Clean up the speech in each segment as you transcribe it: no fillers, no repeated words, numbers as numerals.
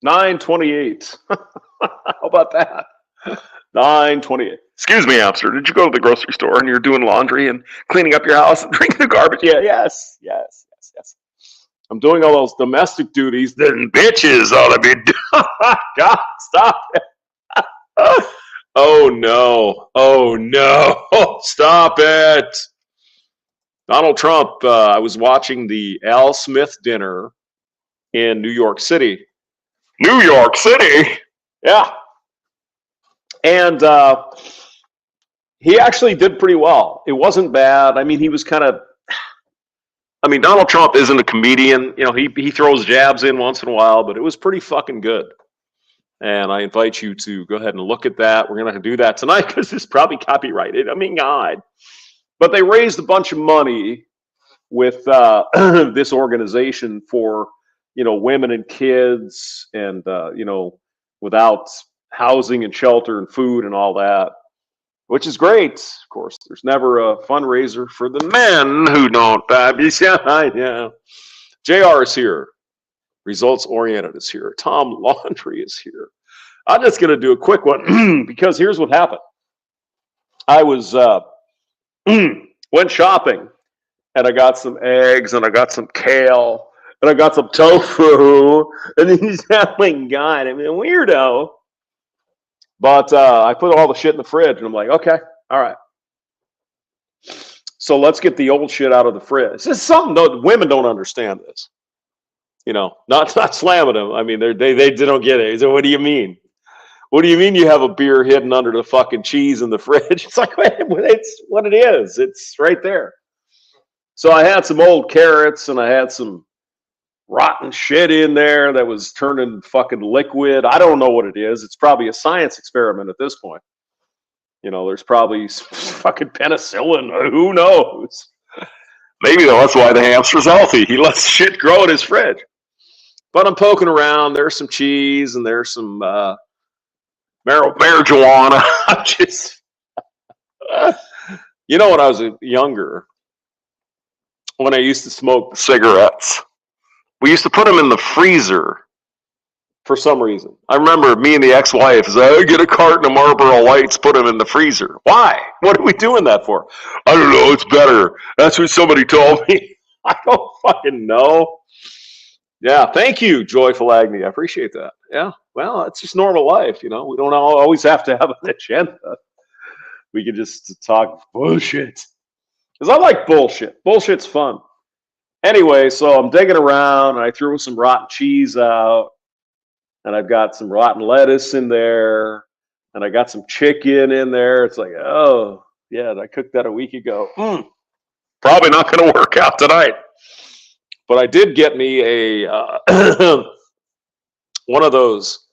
9:28. How about that? 9:28. Excuse me, hamster. Did you go to the grocery store and you're doing laundry and cleaning up your house and drinking the garbage? Yeah, yes. I'm doing all those domestic duties. Then bitches ought to be doing. God, stop it. Oh no. Stop it. Donald Trump, I was watching the Al Smith dinner in New York City. New York City? Yeah. And he actually did pretty well. It wasn't bad. I mean, he was kind of. I mean, Donald Trump isn't a comedian. You know, he throws jabs in once in a while, but it was pretty fucking good. And I invite you to go ahead and look at that. We're going to do that tonight because it's probably copyrighted. I mean, God. But they raised a bunch of money with this organization for, women and kids and, without housing and shelter and food and all that, which is great. Of course, there's never a fundraiser for the men who don't. Yeah. JR is here. Results Oriented is here. Tom Laundry is here. I'm just going to do a quick one because here's what happened. I was went shopping and I got some eggs and I got some kale and I got some tofu and he's like, God, I mean, a weirdo. But I put all the shit in the fridge and I'm like, okay, all right. So let's get the old shit out of the fridge. This is something that women don't understand this. Not slamming them. I mean, they don't get it. So what do you mean? What do you mean you have a beer hidden under the fucking cheese in the fridge? It's like, it's what it is. It's right there. So I had some old carrots and I had some rotten shit in there that was turning fucking liquid. I don't know what it is. It's probably a science experiment at this point. There's probably fucking penicillin. Who knows? Maybe that's why the hamster's healthy. He lets shit grow in his fridge. But I'm poking around. There's some cheese and there's some marijuana. Just, when I was younger, when I used to smoke cigarettes, we used to put them in the freezer for some reason. I remember me and the ex-wife said, get a carton of Marlboro Lights, put them in the freezer. Why? What are we doing that for? I don't know. It's better. That's what somebody told me. I don't fucking know. Yeah, thank you, Joyful Agony. I appreciate that. Yeah, well, it's just normal life, We don't always have to have an agenda. We can just talk bullshit. Because I like bullshit. Bullshit's fun. Anyway, so I'm digging around, and I threw some rotten cheese out, and I've got some rotten lettuce in there, and I got some chicken in there. It's like, oh, yeah, I cooked that a week ago. Probably not going to work out tonight. But I did get me a one of those,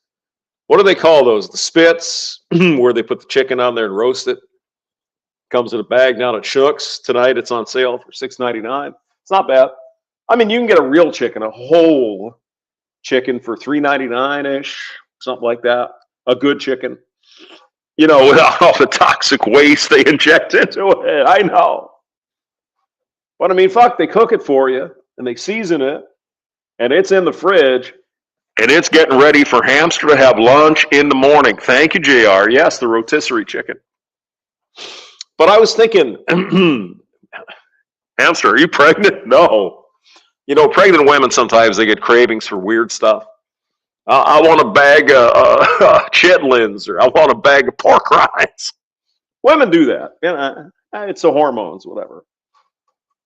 what do they call those? The spits, where they put the chicken on there and roast it. Comes in a bag down at Schnucks. Tonight it's on sale for $6.99. It's not bad. I mean, you can get a real chicken, a whole chicken for $3.99-ish, something like that. A good chicken. Without all the toxic waste they inject into it. I know. But I mean, fuck, they cook it for you. And they season it, and it's in the fridge. And it's getting ready for hamster to have lunch in the morning. Thank you, JR. Yes, the rotisserie chicken. But I was thinking, hamster, are you pregnant? No. Pregnant women, sometimes they get cravings for weird stuff. I want a bag of chitlins, or I want a bag of pork rinds. Women do that. It's the hormones, whatever.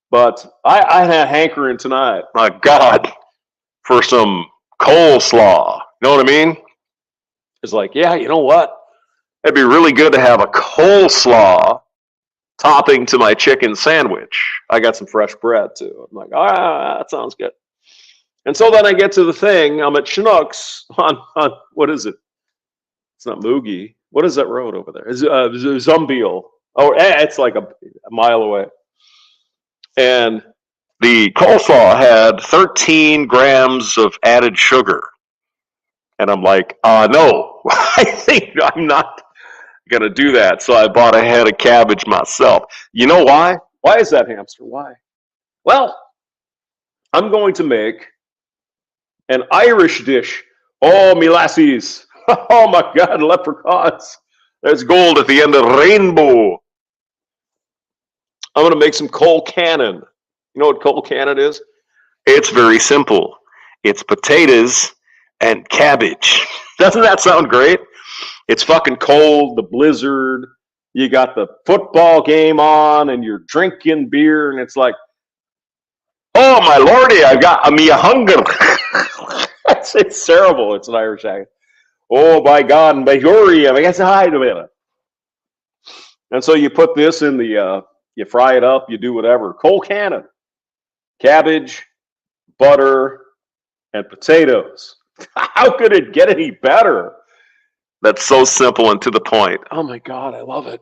But I had a hankering tonight. My God, for some coleslaw. You know what I mean? It's like, yeah, you know what? It'd be really good to have a coleslaw topping to my chicken sandwich. I got some fresh bread, too. I'm like, that sounds good. And so then I get to the thing. I'm at Schnucks on what is it? It's not Mugi. What is that road over there? It's Zumbiel. Oh, it's like a mile away. And the coleslaw had 13 grams of added sugar. And I'm like, no, I think I'm not going to do that. So I bought a head of cabbage myself. You know why? Why is that, hamster? Why? Well, I'm going to make an Irish dish Oh, me lassies. Oh, my God, leprechauns. There's gold at the end of the rainbow. I'm going to make some cold cannon. You know what cold cannon is? It's very simple. It's potatoes and cabbage. Doesn't that sound great? It's fucking cold, the blizzard. You got the football game on, and you're drinking beer, and it's like, oh, my lordy, I've got me a hunger. it's terrible. It's an Irish accent. Oh, by God, and by Yuri, I guess hi to it. And so you put this in the, you fry it up, you do whatever. Cold cannon, cabbage, butter, and potatoes. How could it get any better? That's so simple and to the point. Oh my God, I love it.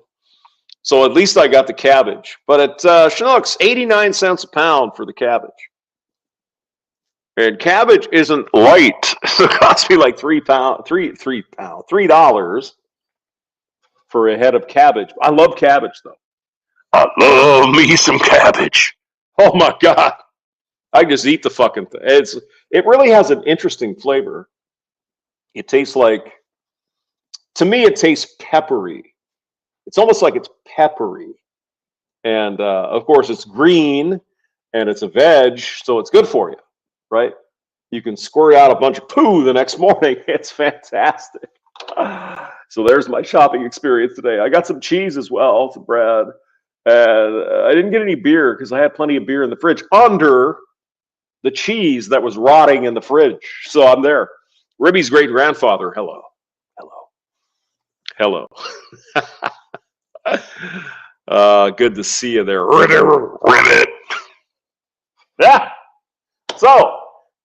So at least I got the cabbage. But at Schnucks, 89 cents a pound for the cabbage. And cabbage isn't light. It cost me like $3 for a head of cabbage. I love cabbage though. I love me some cabbage. Oh my God. I just eat the fucking thing. It really has an interesting flavor. It tastes like, to me, it tastes peppery. It's almost like it's peppery. And of course, it's green and it's a veg, so it's good for you, right? You can squirt out a bunch of poo the next morning. It's fantastic. So there's my shopping experience today. I got some cheese as well, some bread. And I didn't get any beer because I had plenty of beer in the fridge under the cheese that was rotting in the fridge. So I'm there. Ribby's great grandfather. Hello. Good to see you there. Ribbit. Yeah. So,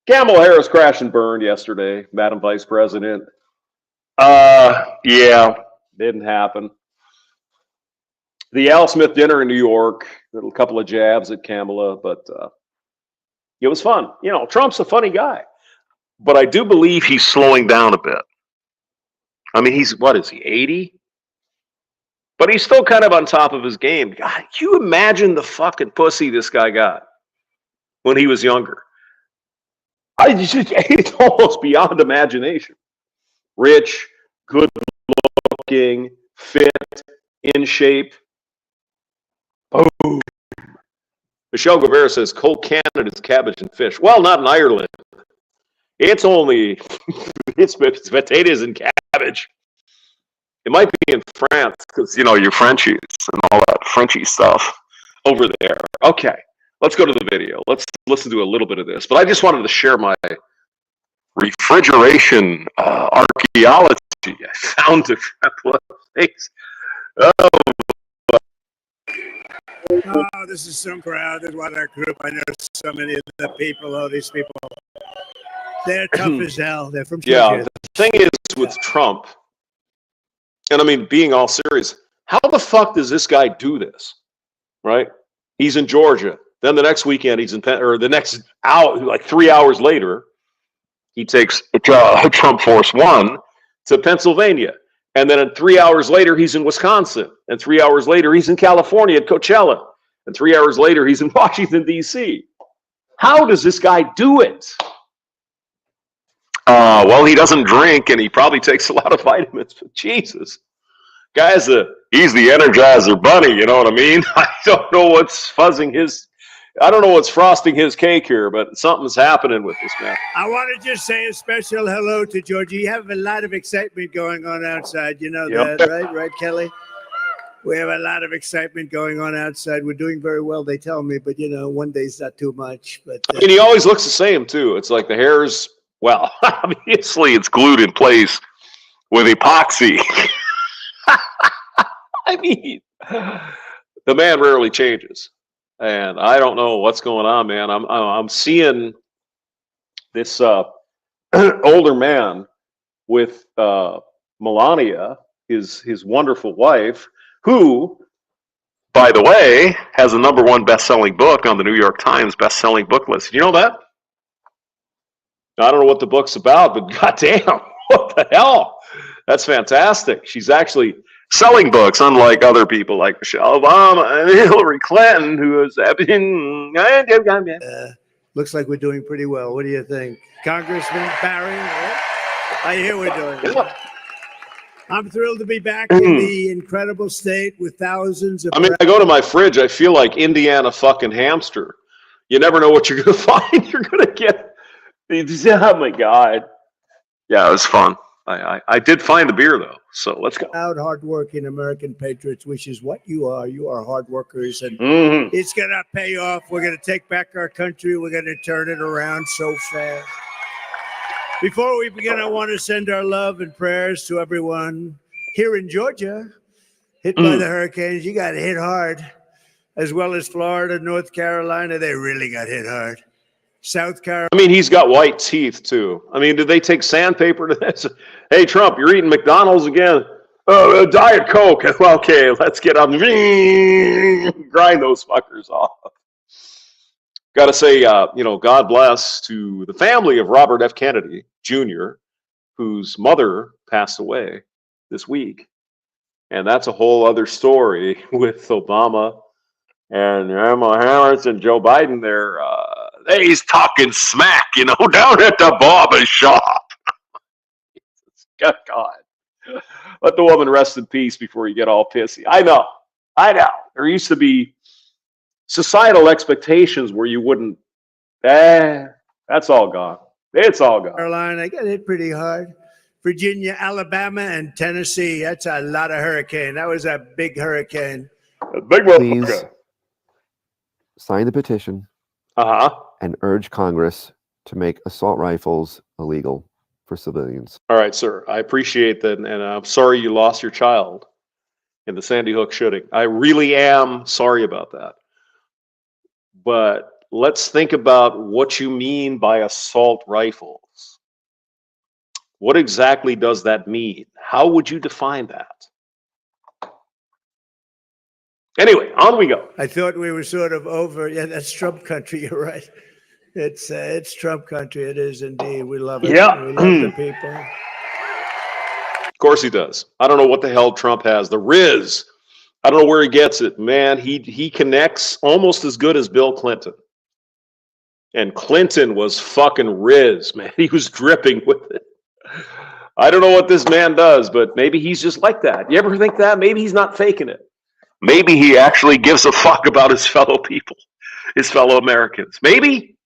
Camel Harris crashed and burned yesterday, Madam Vice President. Yeah. Didn't happen. The Al Smith dinner in New York, a couple of jabs at Kamala, but it was fun. You know, Trump's a funny guy. But I do believe he's slowing down a bit. I mean, what is he, 80? But he's still kind of on top of his game. God, can you imagine the fucking pussy this guy got when he was younger? It's almost beyond imagination. Rich, good looking, fit, in shape. Boom. Michelle Guevara says cold candidates, cabbage, and fish. Well, not in Ireland. It's only it's potatoes and cabbage. It might be in France because You know, your Frenchies and all that Frenchy stuff. over there. Okay, let's go to the video. Let's listen to a little bit of this. But I just wanted to share my Refrigeration archaeology. I found a couple of things. Oh, this is some crowded water group. I know so many of the people. All these people, they're tough as hell. They're from Georgia. Yeah, the thing is with Trump, and I mean, being all serious, how the fuck does this guy do this? Right? He's in Georgia. Then the next weekend, he's in or the next hour, like 3 hours later, he takes Trump Force One to Pennsylvania. And then 3 hours later, he's in Wisconsin. And 3 hours later, he's in California at Coachella. And 3 hours later, he's in Washington, D.C. How does this guy do it? Well, he doesn't drink, and he Probably takes a lot of vitamins. But Jesus. he's the Energizer Bunny. You know what I mean? I don't know what's frosting his cake here, but something's happening with this man. I want to just say a special hello to Georgia. You have a lot of excitement going on outside. You know Yep. that, right? Right, Kelly? We have a lot of excitement going on outside. We're doing very well, they tell me, but, you know, one day's not too much. But And he always looks the same, too. It's like the hair's, well, Obviously, it's glued in place with epoxy. I mean, the man rarely changes. And I don't know what's going on, man. I'm seeing this older man with Melania, his wonderful wife, who, By the way, has a #1 best-selling book on the New York Times best-selling book list. you know that? I don't know what the book's about, but goddamn, what the hell? That's fantastic. She's actually Selling books, unlike other people like Michelle Obama and Hillary Clinton, who is looks like we're doing pretty well. What do you think? Congressman Barry? Right? I hear we're doing it. Yeah. I'm thrilled to be back in the incredible state with thousands of. I mean, I go to my fridge, I feel like Indiana fucking hamster. You never know what you're going to find. You're going to get. Oh my God. Yeah, it was fun. I did find the beer though, so let's go. Proud, hardworking American patriots, which is what you are. You are hard workers, and it's going to pay off. We're going to take back our country. We're going to turn it around so fast. Before we begin, I want to send our love and prayers to everyone here in Georgia, hit by the hurricanes. You got hit hard, as well as Florida, North Carolina. They really got hit hard. South Carolina. I mean, he's got white teeth too. I mean, did they take sandpaper to this? Hey, Trump, you're eating McDonald's again. Diet Coke. Okay, let's get up. Grind those fuckers off. Got to say, God bless to the family of Robert F. Kennedy Jr., whose mother passed away this week. And that's a whole other story with Obama and Emma Harris and Joe Biden there. He's talking smack, down at the barber shop. God. Let the woman rest in peace before you get all pissy. I know. There used to be societal expectations where you wouldn't. That's all gone. It's all gone. Carolina got hit pretty hard. Virginia, Alabama, and Tennessee. That's a lot of hurricane. That was a big hurricane. A big Please motherfucker. sign the petition and urge Congress to make assault rifles illegal for civilians. All right, sir. I appreciate that, and I'm sorry you lost your child in the Sandy Hook shooting. I really am sorry about that. But let's think about what you mean by assault rifles. What exactly does that mean? How would you define that? Anyway, on we go. I thought we were sort of over. Yeah, that's Trump country. You're right. It's Trump country. It is indeed. We love it. Yeah. We love the people. Of course he does. I don't know what the hell Trump has. The Riz. I don't know where he gets it. Man, he connects almost as good as Bill Clinton. And Clinton was fucking Riz, man. He was dripping with it. I don't know what this man does, but maybe he's just like that. You ever think that? Maybe he's not faking it. Maybe he actually gives a fuck about his fellow people, his fellow Americans. Maybe.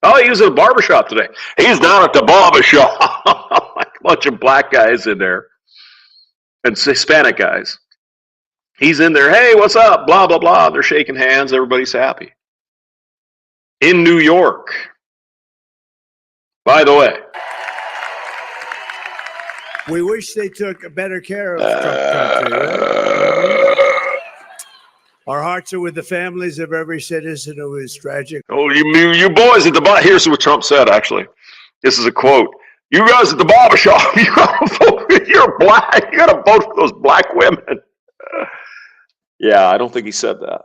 Oh, he was at a barbershop today. He's down at the barbershop. Like a bunch of black guys in there and Hispanic guys. He's in there. Hey, what's up? Blah, blah, blah. They're shaking hands. Everybody's happy. In New York. By the way. We wish they took better care of Trump country. Right? Our hearts are with the families of every citizen who is tragic. Oh, you boys at the bar. Here's what Trump said, actually. This is a quote. You guys at the barbershop, you gotta vote. You're black. You gotta vote for those black women. Yeah, I don't think he said that.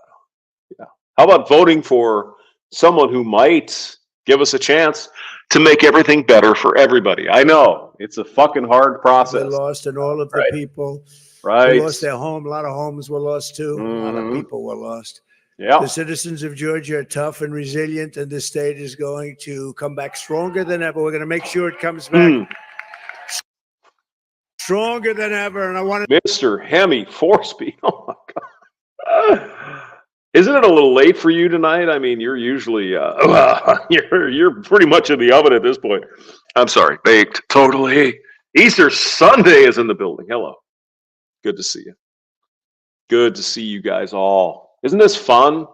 Yeah. How about voting for someone who might give us a chance to make everything better for everybody? I know it's a fucking hard process. They lost, and all of the people Right. who lost their home. A lot of homes were lost too. A lot of people were lost. Yeah. The citizens of Georgia are tough and resilient, and the state is going to come back stronger than ever. We're going to make sure it comes back stronger than ever. And I want to, Mr. Hemi Forsby. Oh my God. Isn't it a little late for you tonight? I mean, you're usually you're pretty much in the oven at this point. I'm sorry, baked. Totally. Easter Sunday is in the building. Hello. Good to see you. Good to see you guys all. Isn't this fun?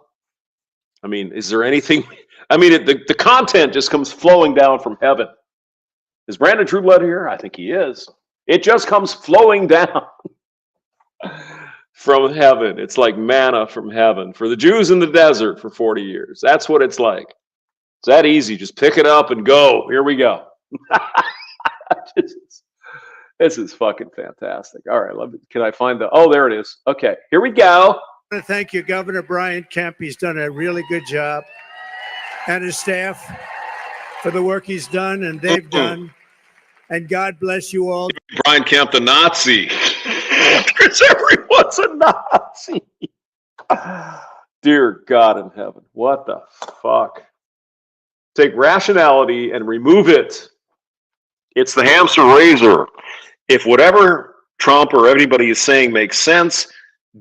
I mean, is there anything? I mean, the content just comes flowing down from heaven. Is Brandon Trueblood here? I think he is. It just comes flowing down from heaven. It's like manna from heaven for the Jews in the desert for 40 years. That's what it's like. It's that easy. Just pick it up and go. Here we go. This is fucking fantastic. All right, can I find the? Oh, there it is. Okay, here we go. I want to thank you, Governor Brian Kemp. He's done a really good job, and his staff for the work he's done and they've done. And God bless you all. Brian Kemp, the Nazi. Because everyone's a Nazi. Dear God in heaven, what the fuck? Take rationality and remove it. It's the hamster razor. If whatever Trump or everybody is saying makes sense,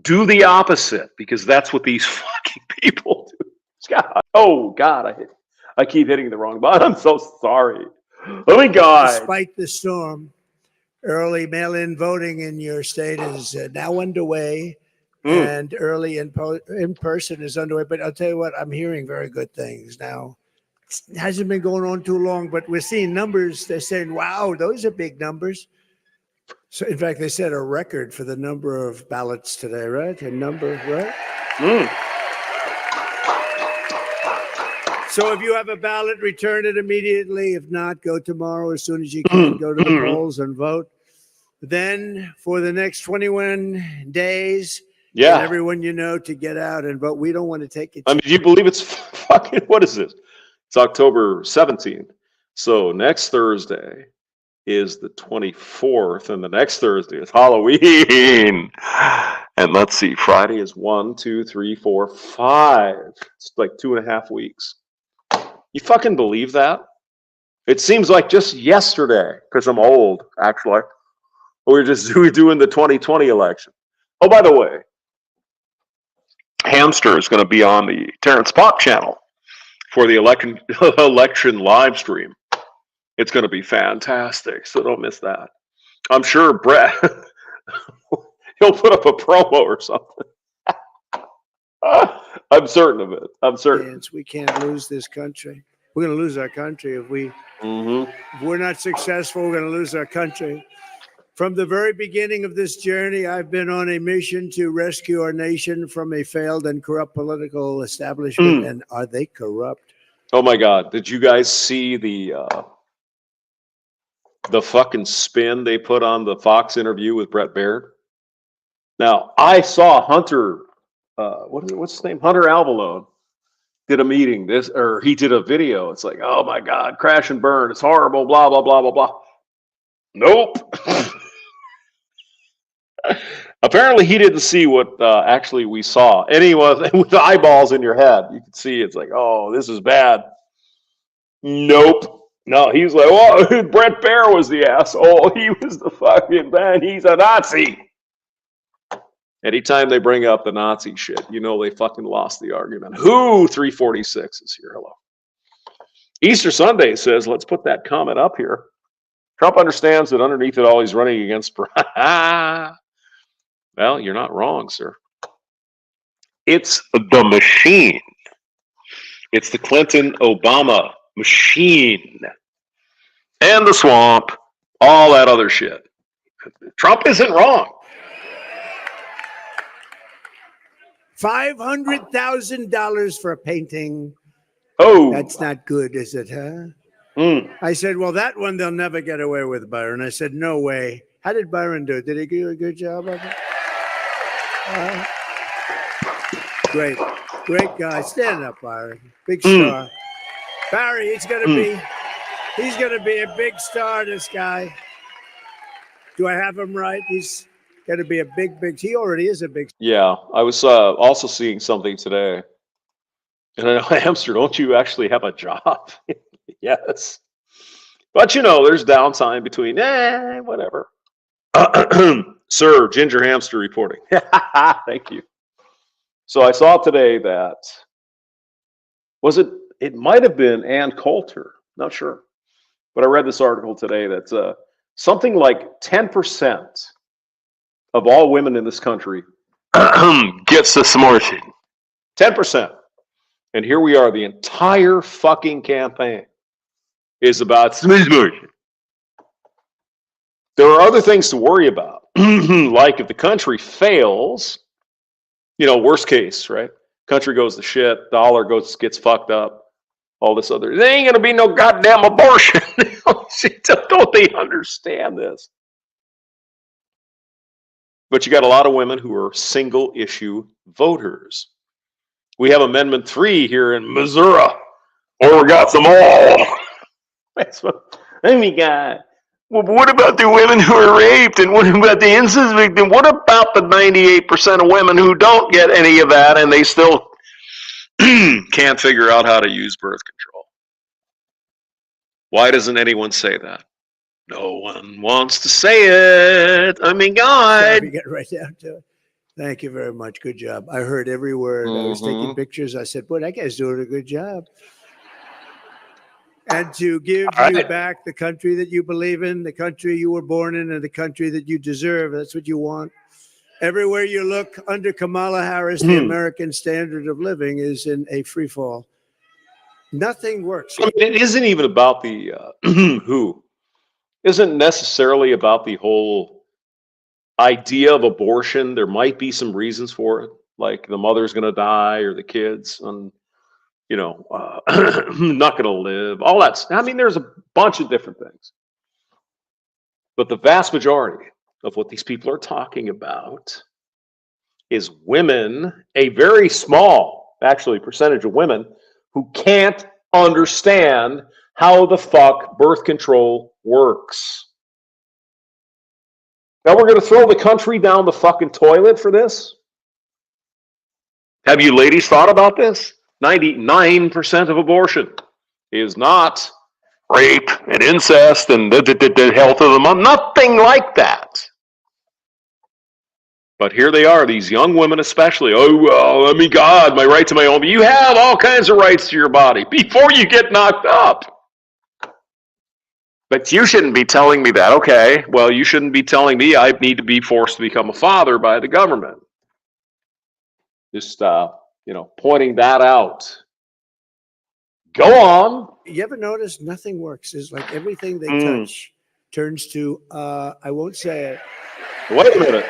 do the opposite, because that's what these fucking people do. God, oh God, I keep hitting the wrong button. I'm so sorry. Oh my God. Despite the storm, early mail-in voting in your state is now underway, and early in-person is underway. But I'll tell you what, I'm hearing very good things now. It hasn't been going on too long, but we're seeing numbers. They're saying, wow, those are big numbers. So, in fact, they set a record for the number of ballots today, right? A number, right? So if you have a ballot, return it immediately. If not, go tomorrow as soon as you can. Go to the polls and vote. Then for the next 21 days, get everyone you know to get out and vote. We don't want to take it. I mean, do you believe it's fucking, what is this? It's October 17th. So next Thursday is the 24th, and the next Thursday is Halloween. And let's see, Friday is 1, 2, 3, 4, 5. It's like 2.5 weeks. You fucking believe that? It seems like just yesterday, because I'm old, actually. We're doing the 2020 election. Oh, by the way, Hamster is going to be on the Terrence Pop channel for the election live stream. It's going to be fantastic, so don't miss that. I'm sure Brett, he'll put up a promo or something. I'm certain of it. I'm certain. We can't lose this country. We're going to lose our country if we're not successful. We're going to lose our country. From the very beginning of this journey, I've been on a mission to rescue our nation from a failed and corrupt political establishment. And are they corrupt? Oh my God! Did you guys see the fucking spin they put on the Fox interview with Brett Baird? Now I saw Hunter. What's his name? Hunter Alvalone did a meeting. He did a video. It's like, oh my God, crash and burn. It's horrible. Blah blah blah blah blah. Nope. Apparently, he didn't see what actually we saw. And he was with the eyeballs in your head. You could see it's like, oh, this is bad. Nope. No, he's like, oh, Brett Baer was the asshole. He was the fucking man. He's a Nazi. Anytime they bring up the Nazi shit, you know they fucking lost the argument. Who 346 is here? Hello. Easter Sunday says, let's put that comment up here. Trump understands that underneath it all, he's running against. Well, you're not wrong, sir. It's the machine. It's the Clinton-Obama machine. And the swamp. All that other shit. Trump isn't wrong. $500,000 for a painting. Oh. That's not good, is it, huh? I said, well, that one they'll never get away with, Byron. I said, no way. How did Byron do it? Did he do a good job of it? Great guy. Stand up, Byron. Big star. Barry, he's gonna be a big star, this guy. Do I have him right? He's gonna be a big, he already is a big star. Yeah, I was also seeing something today. And I know, Hamster, don't you actually have a job? Yes. But you know, there's downtime between, whatever. Sir, Ginger Hamster reporting. Thank you. So I saw today that, it might have been Ann Coulter, not sure. But I read this article today that something like 10% of all women in this country gets this motion. 10%. And here we are, the entire fucking campaign is about smoothie. There are other things to worry about, like if the country fails, you know, worst case, right? Country goes to shit, dollar gets fucked up, all this other. There ain't gonna be no goddamn abortion. Don't they understand this? But you got a lot of women who are single issue voters. We have Amendment 3 here in Missouri, or we got them all. That's what we got. Well, what about the women who are raped? And what about the incest victim? What about the 98% of women who don't get any of that and they still can't figure out how to use birth control? Why doesn't anyone say that? No one wants to say it. I mean, God. We get right down to it. Thank you very much. Good job. I heard every word. I was taking pictures. I said, boy, that guy's doing a good job. And to give you back the country that you believe in, the country you were born in, and the country that you deserve. That's what you want. Everywhere you look under Kamala Harris, the American standard of living is in a free fall. Nothing works. I mean, it isn't even about the who. Isn't necessarily about the whole idea of abortion. There might be some reasons for it, like the mother's going to die or the kids, and not going to live. All that. I mean, there's a bunch of different things, but the vast majority of what these people are talking about is women, a very small, actually, percentage of women who can't understand how the fuck birth control works. Now we're going to throw the country down the fucking toilet for this? Have you ladies thought about this? 99% of abortion is not rape and incest and the health of the mom. Nothing like that. But here they are, these young women especially. Oh, well, I mean, God, my right to my own. You have all kinds of rights to your body before you get knocked up. But you shouldn't be telling me that. Okay, well, you shouldn't be telling me I need to be forced to become a father by the government. Just, pointing that out. Go on. You ever notice nothing works? It's like everything they touch turns to, I won't say it. Wait a minute.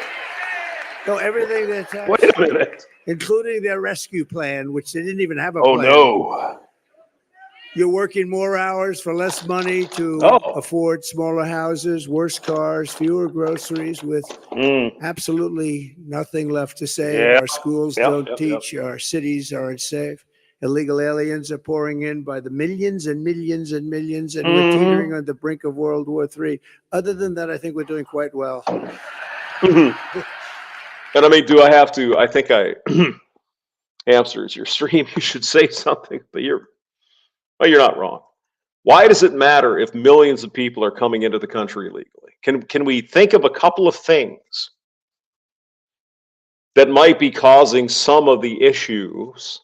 No, everything they touch. Wait a minute. Including their rescue plan, which they didn't even have a plan. Oh, no. You're working more hours for less money to afford smaller houses, worse cars, fewer groceries, with absolutely nothing left to say. Our schools don't teach. Our cities aren't safe. Illegal aliens are pouring in by the millions and millions and millions, and we're teetering on the brink of World War III. Other than that, I think we're doing quite well. And I mean, do I have to? I think answers your stream. You should say something, but you're not wrong. Why does it matter if millions of people are coming into the country illegally? Can we think of a couple of things that might be causing some of the issues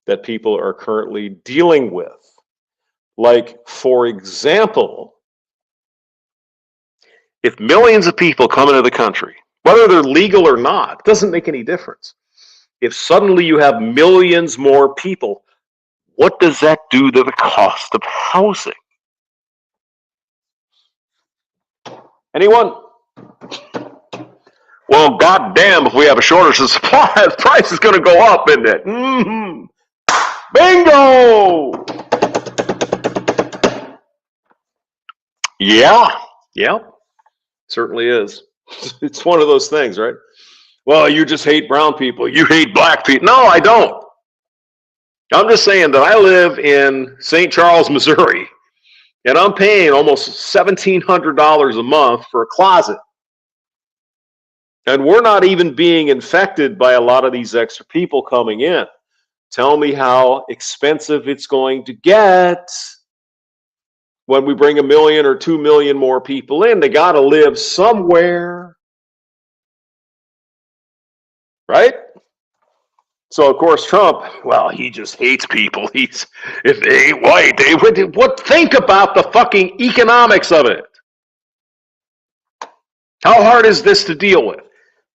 that people are currently dealing with? Like, for example, if millions of people come into the country, whether they're legal or not, doesn't make any difference. If suddenly you have millions more people, what does that do to the cost of housing? Anyone? Well, goddamn, if we have a shortage of supply, the price is going to go up, isn't it? Bingo! Yeah. Certainly is. It's one of those things, right? Well, you just hate brown people. You hate black people. No, I don't. I'm just saying that I live in St. Charles, Missouri, and I'm paying almost $1,700 a month for a closet. And we're not even being infected by a lot of these extra people coming in. Tell me how expensive it's going to get when we bring 1 million or 2 million more people in. They got to live somewhere. Right? So, of course, Trump, well, he just hates people. If they ain't white, they would. What? Think about the fucking economics of it. How hard is this to deal with?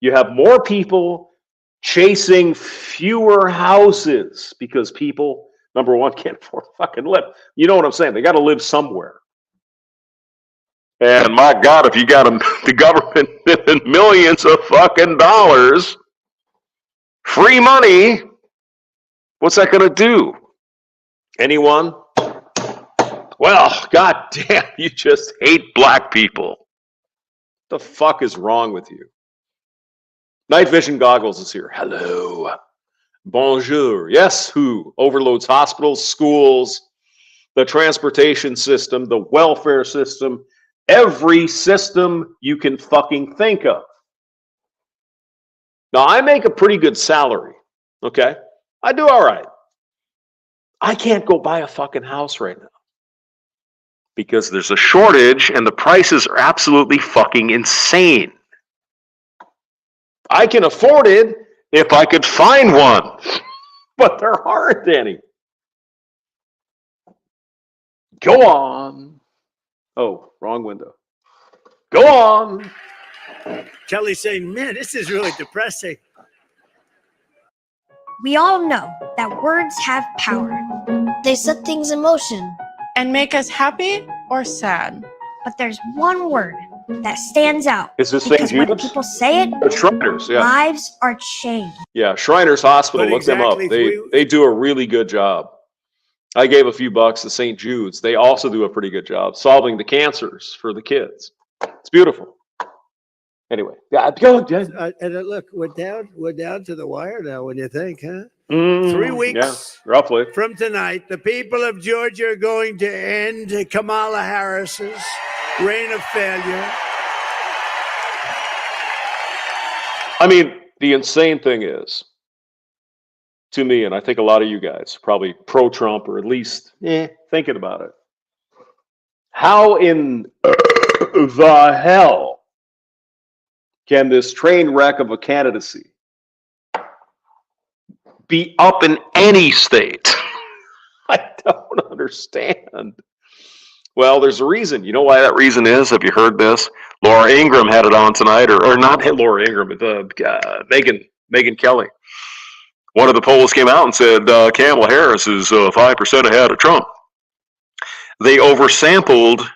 You have more people chasing fewer houses because people, number one, can't afford to fucking live. You know what I'm saying? They got to live somewhere. And my God, if you got the government millions of fucking dollars, free money, what's that going to do? Anyone? Well, goddamn, you just hate black people. What the fuck is wrong with you? Night Vision Goggles is here. Hello. Bonjour. Yes, who overloads hospitals, schools, the transportation system, the welfare system, every system you can fucking think of. Now, I make a pretty good salary, okay? I do all right. I can't go buy a fucking house right now. Because there's a shortage and the prices are absolutely fucking insane. I can afford it if I could find one, but there aren't any. Go on. Oh, wrong window. Go on. Kelly's saying, man, this is really depressing. We all know that words have power. They set things in motion. And make us happy or sad. But there's one word that stands out. Is this St. Because when Jude's? people say it, Shriners, yeah. lives are changed. Yeah, Shriners Hospital, But look them up. exactly, They do a really good job. I gave a few bucks to St. Jude's. They also do a pretty good job solving the cancers for the kids. It's beautiful. Anyway, yeah, go. And look, we're down to the wire now. When you think, huh? 3 weeks. Yeah, roughly. From tonight, the people of Georgia are going to end Kamala Harris's reign of failure. I mean, the insane thing is, to me, and I think a lot of you guys probably pro-Trump or at least thinking about it. How in the hell can this train wreck of a candidacy be up in any state? I don't understand. Well, there's a reason. You know why that reason is? Have you heard this? Laura Ingraham had it on tonight, or not Laura Ingraham, but Megyn Kelly. One of the polls came out and said Kamala Harris is 5% ahead of Trump. They oversampled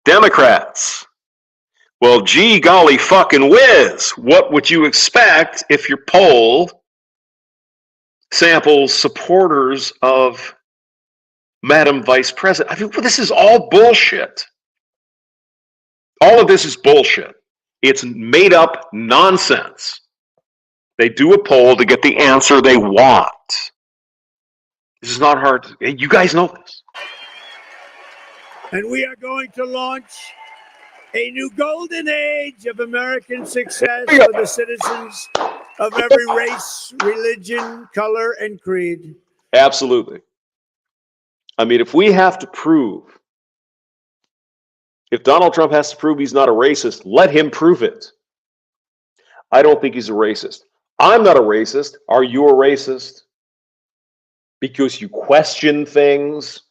Democrats. Well, gee golly fucking whiz. What would you expect if your poll samples supporters of Madam Vice President? I mean, this is all bullshit. All of this is bullshit. It's made up nonsense. They do a poll to get the answer they want. This is not hard. You guys know this. And we are going to launch a new golden age of American success for the citizens of every race, religion, color, and creed. Absolutely. I mean, if we have to prove, if Donald Trump has to prove he's not a racist, let him prove it. I don't think he's a racist. I'm not a racist. Are you a racist? Because you question things?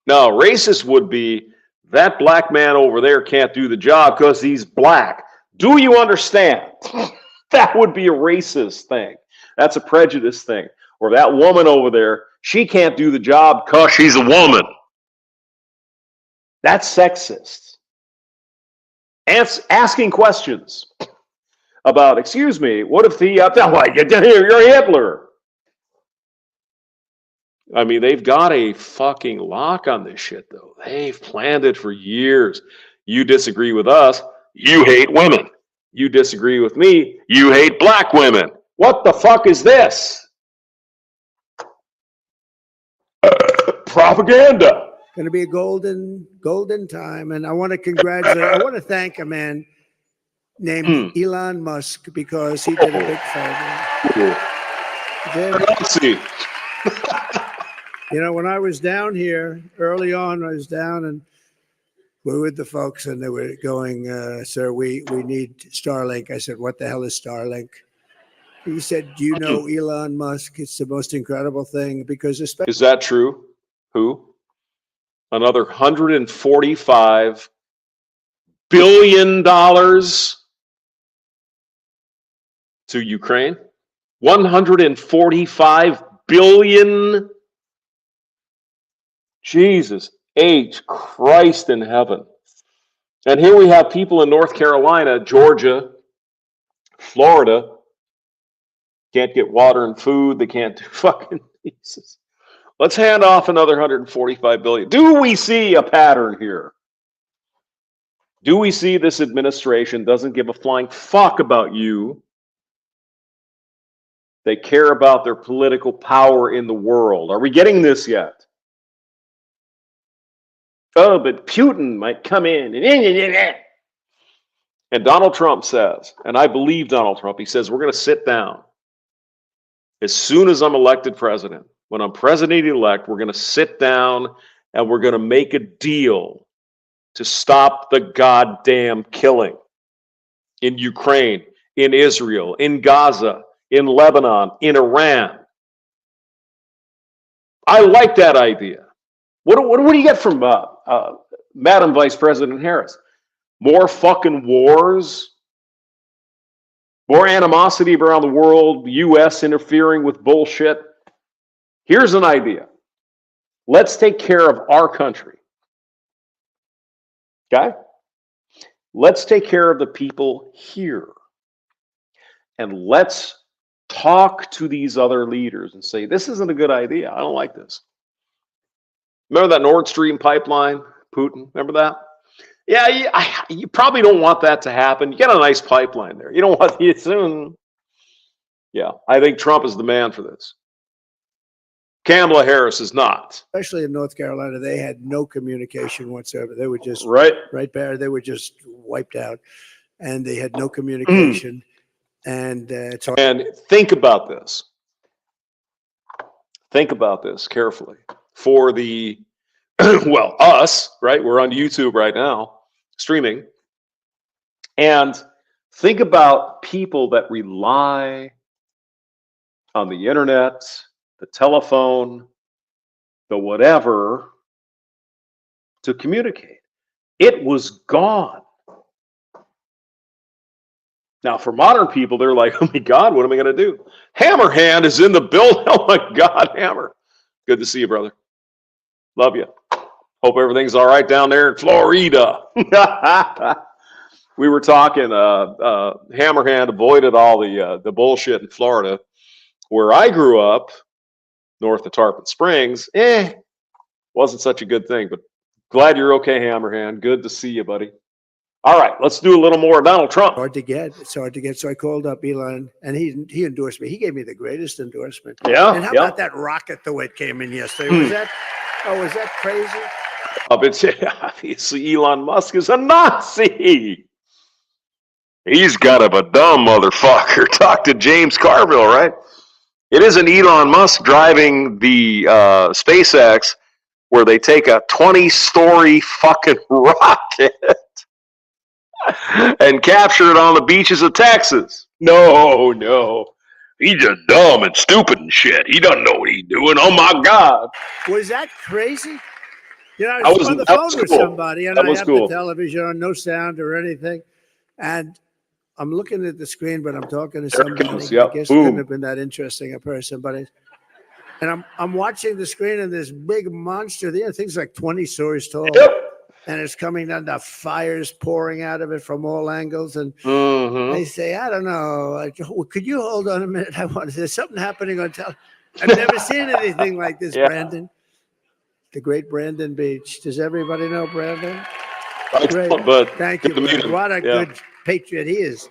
No, racist would be that black man over there can't do the job because he's black. Do you understand? That would be a racist thing. That's a prejudice thing. Or that woman over there, she can't do the job because she's a woman. That's sexist. Asking questions about, excuse me, what if you're Hitler? I mean, they've got a fucking lock on this shit, though. They've planned it for years. You disagree with us, You hate women. you disagree with me. You hate black women. What the fuck is this? Propaganda. Going to be a golden time. And I want to congratulate, I want to thank a man named Elon Musk because he did a big favor. Let's see. You know, when I was down here early on, I was down and we were with the folks and they were going, sir, we need Starlink. I said, what the hell is Starlink? He said, do you know Elon Musk? It's the most incredible thing because especially. Is that true? Who? Another $145 billion to Ukraine? 145 billion? Jesus H. Christ in heaven. And here we have people in North Carolina, Georgia, Florida, can't get water and food. They can't do fucking Jesus. Let's hand off another 145 billion. Do we see a pattern here? Do we see this administration doesn't give a flying fuck about you? They care about their political power in the world. Are we getting this yet? Oh, but Putin might come in. And Donald Trump says, and I believe Donald Trump, he says, we're going to sit down. As soon as I'm elected president, when I'm president-elect, we're going to sit down and we're going to make a deal to stop the goddamn killing in Ukraine, in Israel, in Gaza, in Lebanon, in Iran. I like that idea. What do you get from Madam Vice President Harris? More fucking wars? More animosity around the world? The U.S. interfering with bullshit? Here's an idea. Let's take care of our country. Okay? Let's take care of the people here. And let's talk to these other leaders and say, this isn't a good idea. I don't like this. Remember that Nord Stream pipeline, Putin? Remember that? Yeah, you probably don't want that to happen. You got a nice pipeline there. You don't want it soon. Yeah, I think Trump is the man for this. Kamala Harris is not. Especially in North Carolina, they had no communication whatsoever. They were just right there. They were just wiped out, and they had no communication. And think about this. Think about this carefully. For the well, us, right? We're on YouTube right now, streaming, and think about people that rely on the internet, the telephone, the whatever, to communicate. It was gone. Now, for modern people, they're like, oh my God, what am I going to do? Hammerhand is in the building. Oh my God, Hammer. Good to see you, brother. Love you. Hope everything's all right down there in Florida. We were talking, Hammerhand avoided all the bullshit in Florida. Where I grew up, north of Tarpon Springs, wasn't such a good thing, but glad you're okay, Hammerhand. Good to see you, buddy. All right, let's do a little more Donald Trump. It's hard to get. So I called up Elon, and he endorsed me. He gave me the greatest endorsement. Yeah. And how about that rocket the way it came in yesterday? Was that crazy? Obviously, Elon Musk is a Nazi. He's got a dumb motherfucker. Talk to James Carville, right? It isn't Elon Musk driving the SpaceX where they take a 20-story fucking rocket and capture it on the beaches of Texas. No. He's just dumb and stupid and shit. He doesn't know what he's doing. Oh, my God. Was that crazy? You know, I was on the phone with somebody, and I have the television on, no sound or anything. And I'm looking at the screen, but I'm talking to somebody. I guess it couldn't have been that interesting a person, but I'm watching the screen, and this big monster, the thing's like 20 stories tall, and it's coming down. The fire's pouring out of it from all angles, and they say, I don't know, could you hold on a minute? There's something happening on television. I've never seen anything like this, Brandon. The great Brandon Beach. Does everybody know Brandon? Great. Thank you, Brandon. What a good patriot he is.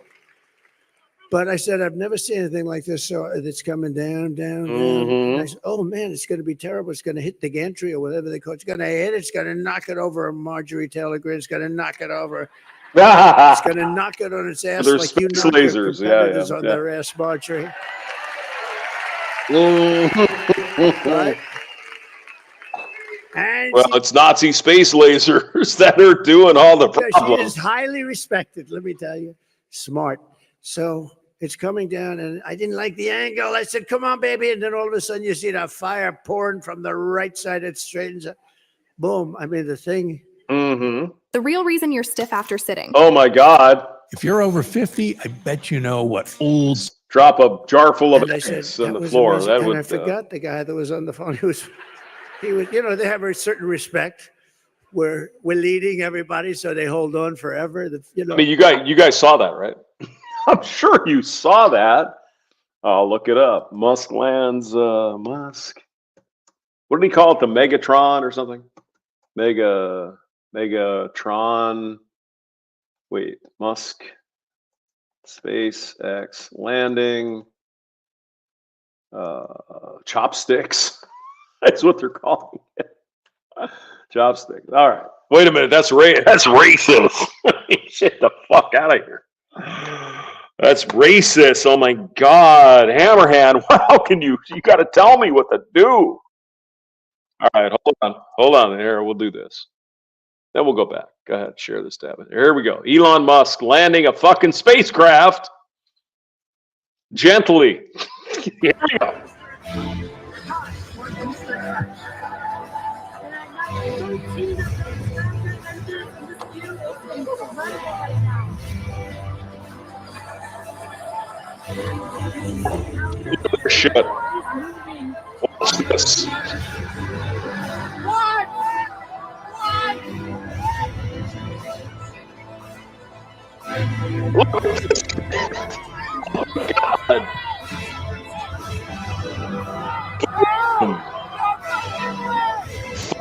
But I said, I've never seen anything like this. So it's coming down. And I said, oh man, it's going to be terrible. It's going to hit the gantry or whatever they call it. It's going to hit it. It's going to knock it over Marjorie Taylor Greene. It's going to knock it over. It's going to knock it on its ass. There's like you knock your competitors on their ass, Marjorie. Right? Well, it's Nazi space lasers that are doing all the problems. She is highly respected, let me tell you. Smart. So it's coming down, and I didn't like the angle. I said, come on, baby. And then all of a sudden, you see the fire pouring from the right side. It straightens up. Boom. I mean, the thing. The real reason you're stiff after sitting. Oh, my God. If you're over 50, I bet you know what old... Drop a jar full of eggs on the floor. And I forgot the guy that was on the phone. He was, you know, they have a certain respect. We're leading everybody, so they hold on forever. I mean, you guys saw that, right? I'm sure you saw that. I'll look it up. Musk lands, Musk. What did he call it? The Megatron or something? Megatron. Wait, Musk. SpaceX landing. Chopsticks. That's what they're calling it. Chopsticks. All right. Wait a minute. That's racist. Get the fuck out of here. That's racist. Oh my God. Hammerhand. How can you got to tell me what to do. All right, hold on. Here, we'll do this. Then we'll go back. Go ahead, share this tab. Here we go. Elon Musk landing a fucking spacecraft gently. Here we go. Shit. Watch this. Look at this. Oh my God.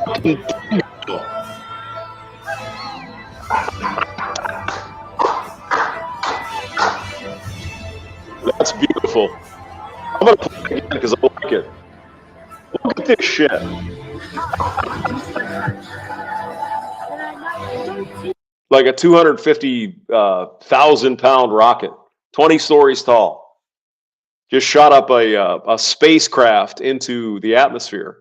Fucking that's beautiful. I'm gonna play it again because I like it. Look at this shit. Like a 250,000 pound rocket, 20 stories tall, just shot up a spacecraft into the atmosphere.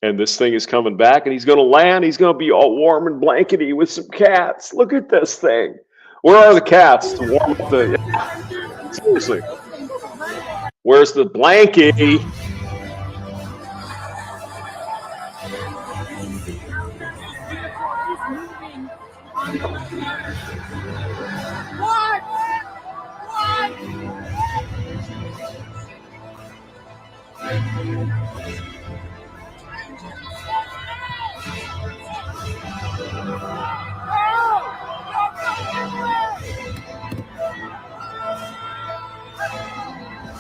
And this thing is coming back, and he's going to land. He's going to be all warm and blankety with some cats. Look at this thing. Where are the cats to warm up the? Yeah. Seriously. Where's the blankie?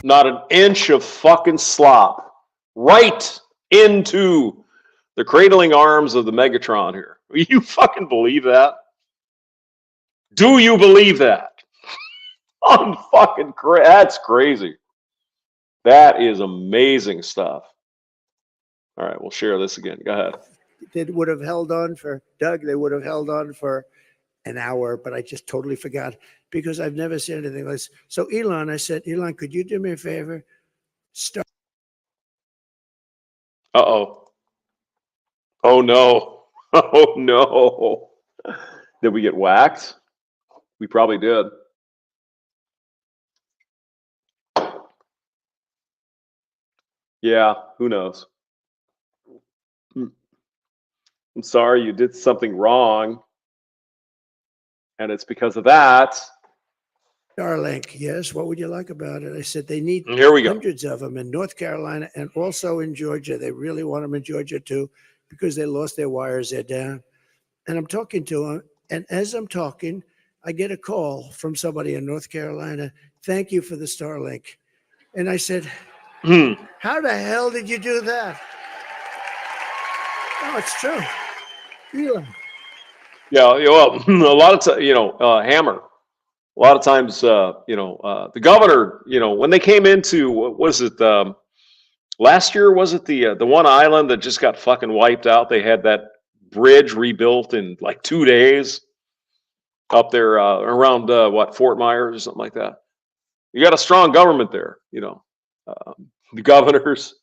Not an inch of fucking slop. Right into the cradling arms of the Megatron here. You fucking believe that? Do you believe that? That's crazy. That is amazing stuff. All right, we'll share this again. Go ahead. They would have held on for Doug. They would have held on for an hour, but I just totally forgot because I've never seen anything like this. So Elon, I said, Elon, could you do me a favor? Start. Uh-oh. Oh, no. Oh, no. Did we get whacked? We probably did. Yeah, who knows? I'm sorry you did something wrong. And it's because of that. Starlink, yes. What would you like about it? I said they need Here we go. hundreds of them in North Carolina and also in Georgia. They really want them in Georgia too because they lost their wires. They're down. And I'm talking to them. And as I'm talking, I get a call from somebody in North Carolina. Thank you for the Starlink. And I said, how the hell did you do that? Oh, it's true. Elon. Yeah, well, a lot of times, Hammer. A lot of times, the governor, when they came into, what was it, last year, was it the one island that just got fucking wiped out? They had that bridge rebuilt in like 2 days up there around, Fort Myers or something like that. You got a strong government there, the governor's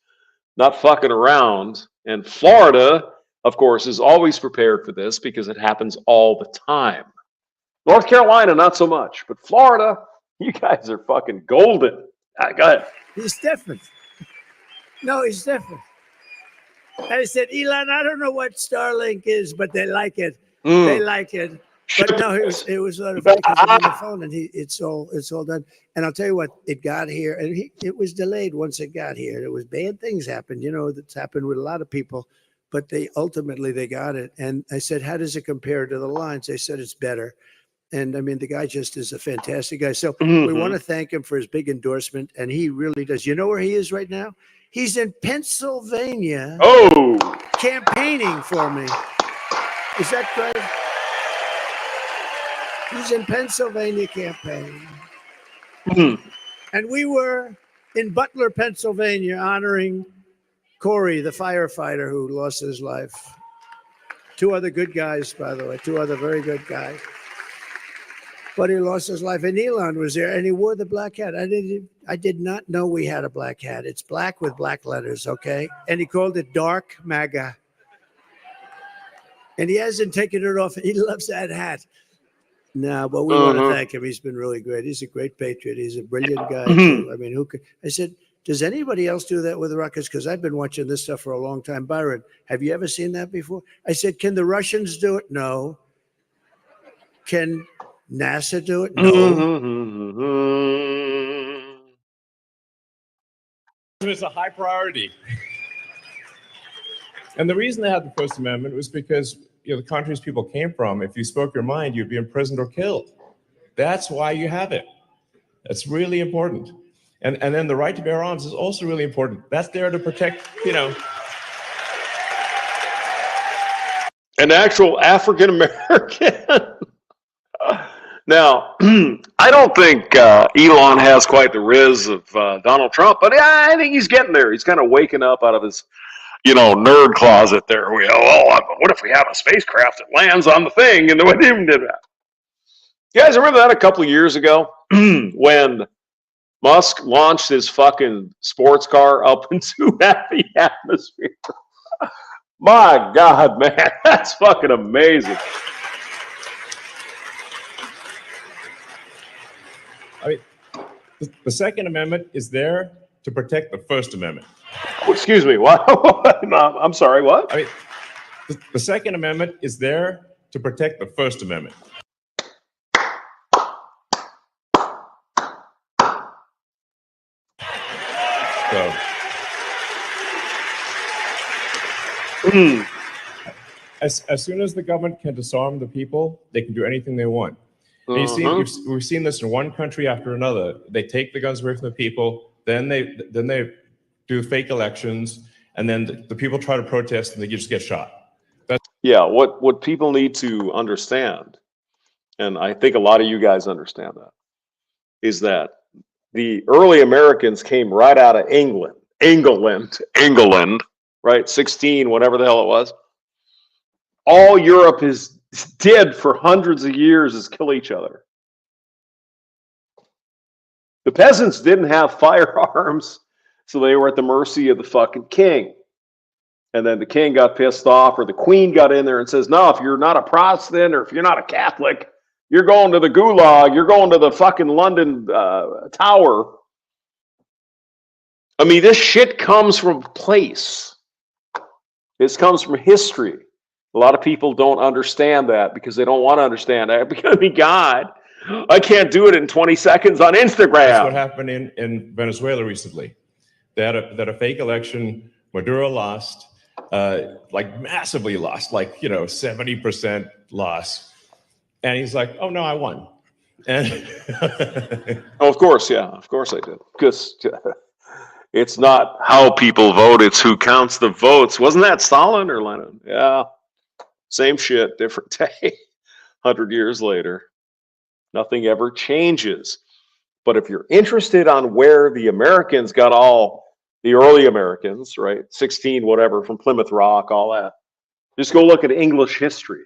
not fucking around. And Florida, of course, is always prepared for this because it happens all the time. North Carolina, not so much. But Florida, you guys are fucking golden. Go ahead. It's different. No, it's different. I said, Elon, I don't know what Starlink is, but they like it. They like it. But no, it was a lot of fun because I'm on the phone and it's all done. And I'll tell you what, it got here and it was delayed once it got here. It was bad things happened, that's happened with a lot of people, but they got it. And I said, how does it compare to the lines? They said it's better. And I mean, the guy just is a fantastic guy. So we want to thank him for his big endorsement. And he really does. You know where he is right now? He's in Pennsylvania. Oh, campaigning for me. Is that right? He's in Pennsylvania campaigning. And we were in Butler, Pennsylvania, honoring Corey, the firefighter who lost his life. 2 other good guys, by the way, 2 other very good guys. but he lost his life. And Elon was there, and he wore the black hat. I did not know we had a black hat. It's black with black letters, okay? And he called it Dark MAGA. And he hasn't taken it off. He loves that hat. No, but we want to thank him. He's been really great. He's a great patriot. He's a brilliant guy, too. I mean, who could? I said, does anybody else do that with the rockets? Because I've been watching this stuff for a long time. Byron, have you ever seen that before? I said, can the Russians do it? No. Can NASA do it? No. It's a high priority. And the reason they had the First Amendment was because the countries people came from, if you spoke your mind, you'd be imprisoned or killed. That's why you have it. That's really important. And then the right to bear arms is also really important. That's there to protect, an actual African American. Now, I don't think Elon has quite the riz of Donald Trump, but I think he's getting there. He's kind of waking up out of his, nerd closet there. What if we have a spacecraft that lands on the thing? And we didn't do that. You guys remember that a couple of years ago when Musk launched his fucking sports car up into the atmosphere? My God, man, that's fucking amazing. I mean, the Second Amendment is there to protect the First Amendment. Oh, excuse me, what? I'm sorry, what? I mean, the Second Amendment is there to protect the First Amendment. So, as soon as the government can disarm the people, they can do anything they want. And we've seen this in one country after another. They take the guns away from the people, then they do fake elections, and then the people try to protest, and they just get shot. What people need to understand, and I think a lot of you guys understand that, is that the early Americans came right out of England, right? 16, whatever the hell it was. All Europe did for hundreds of years is kill each other. The peasants didn't have firearms, so they were at the mercy of the fucking king. And then the king got pissed off, or the queen got in there and says, no, if you're not a Protestant or if you're not a Catholic, you're going to the gulag, you're going to the fucking London Tower. I mean, this shit comes from place. This comes from history. A lot of people don't understand that because they don't want to understand that. Because, God, I can't do it in 20 seconds on Instagram. That's what happened in Venezuela recently. They had a fake election. Maduro lost, massively lost, 70% loss. And he's like, oh, no, I won. And oh, of course, yeah. Of course I did. Because it's not how people vote, it's who counts the votes. Wasn't that Stalin or Lenin? Yeah. Same shit, different day. 100 years later. Nothing ever changes. But if you're interested on where the Americans got all, the early Americans, right? 16, whatever, from Plymouth Rock, all that. Just go look at English history.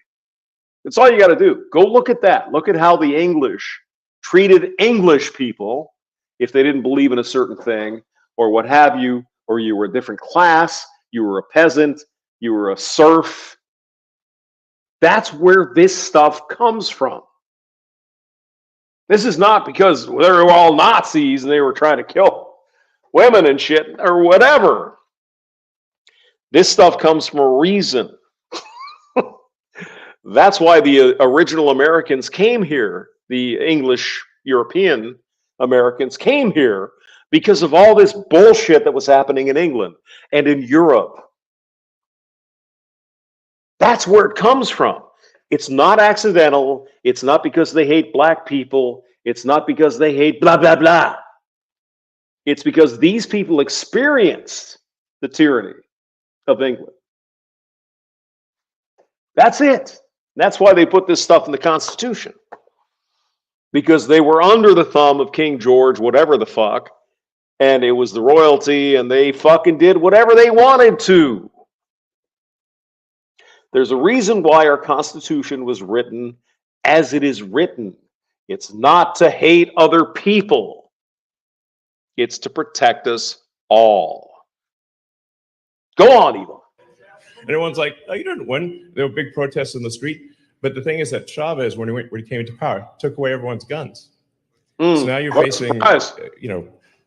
That's all you got to do. Go look at that. Look at how the English treated English people if they didn't believe in a certain thing or what have you, or you were a different class, you were a peasant, you were a serf. That's where this stuff comes from. This is not because they were all Nazis and they were trying to kill women and shit or whatever. This stuff comes from a reason. That's why the original Americans came here. The English European Americans came here because of all this bullshit that was happening in England and in Europe. That's where it comes from. It's not accidental. It's not because they hate black people. It's not because they hate blah, blah, blah. It's because these people experienced the tyranny of England. That's it. That's why they put this stuff in the Constitution. Because they were under the thumb of King George, whatever the fuck, and it was the royalty, and they fucking did whatever they wanted to. There's a reason why our Constitution was written as it is written. It's not to hate other people. It's to protect us all. Go on, Evo. And everyone's like, oh, you didn't win. There were big protests in the street. But the thing is that Chavez, when he came into power, took away everyone's guns. So now you're facing,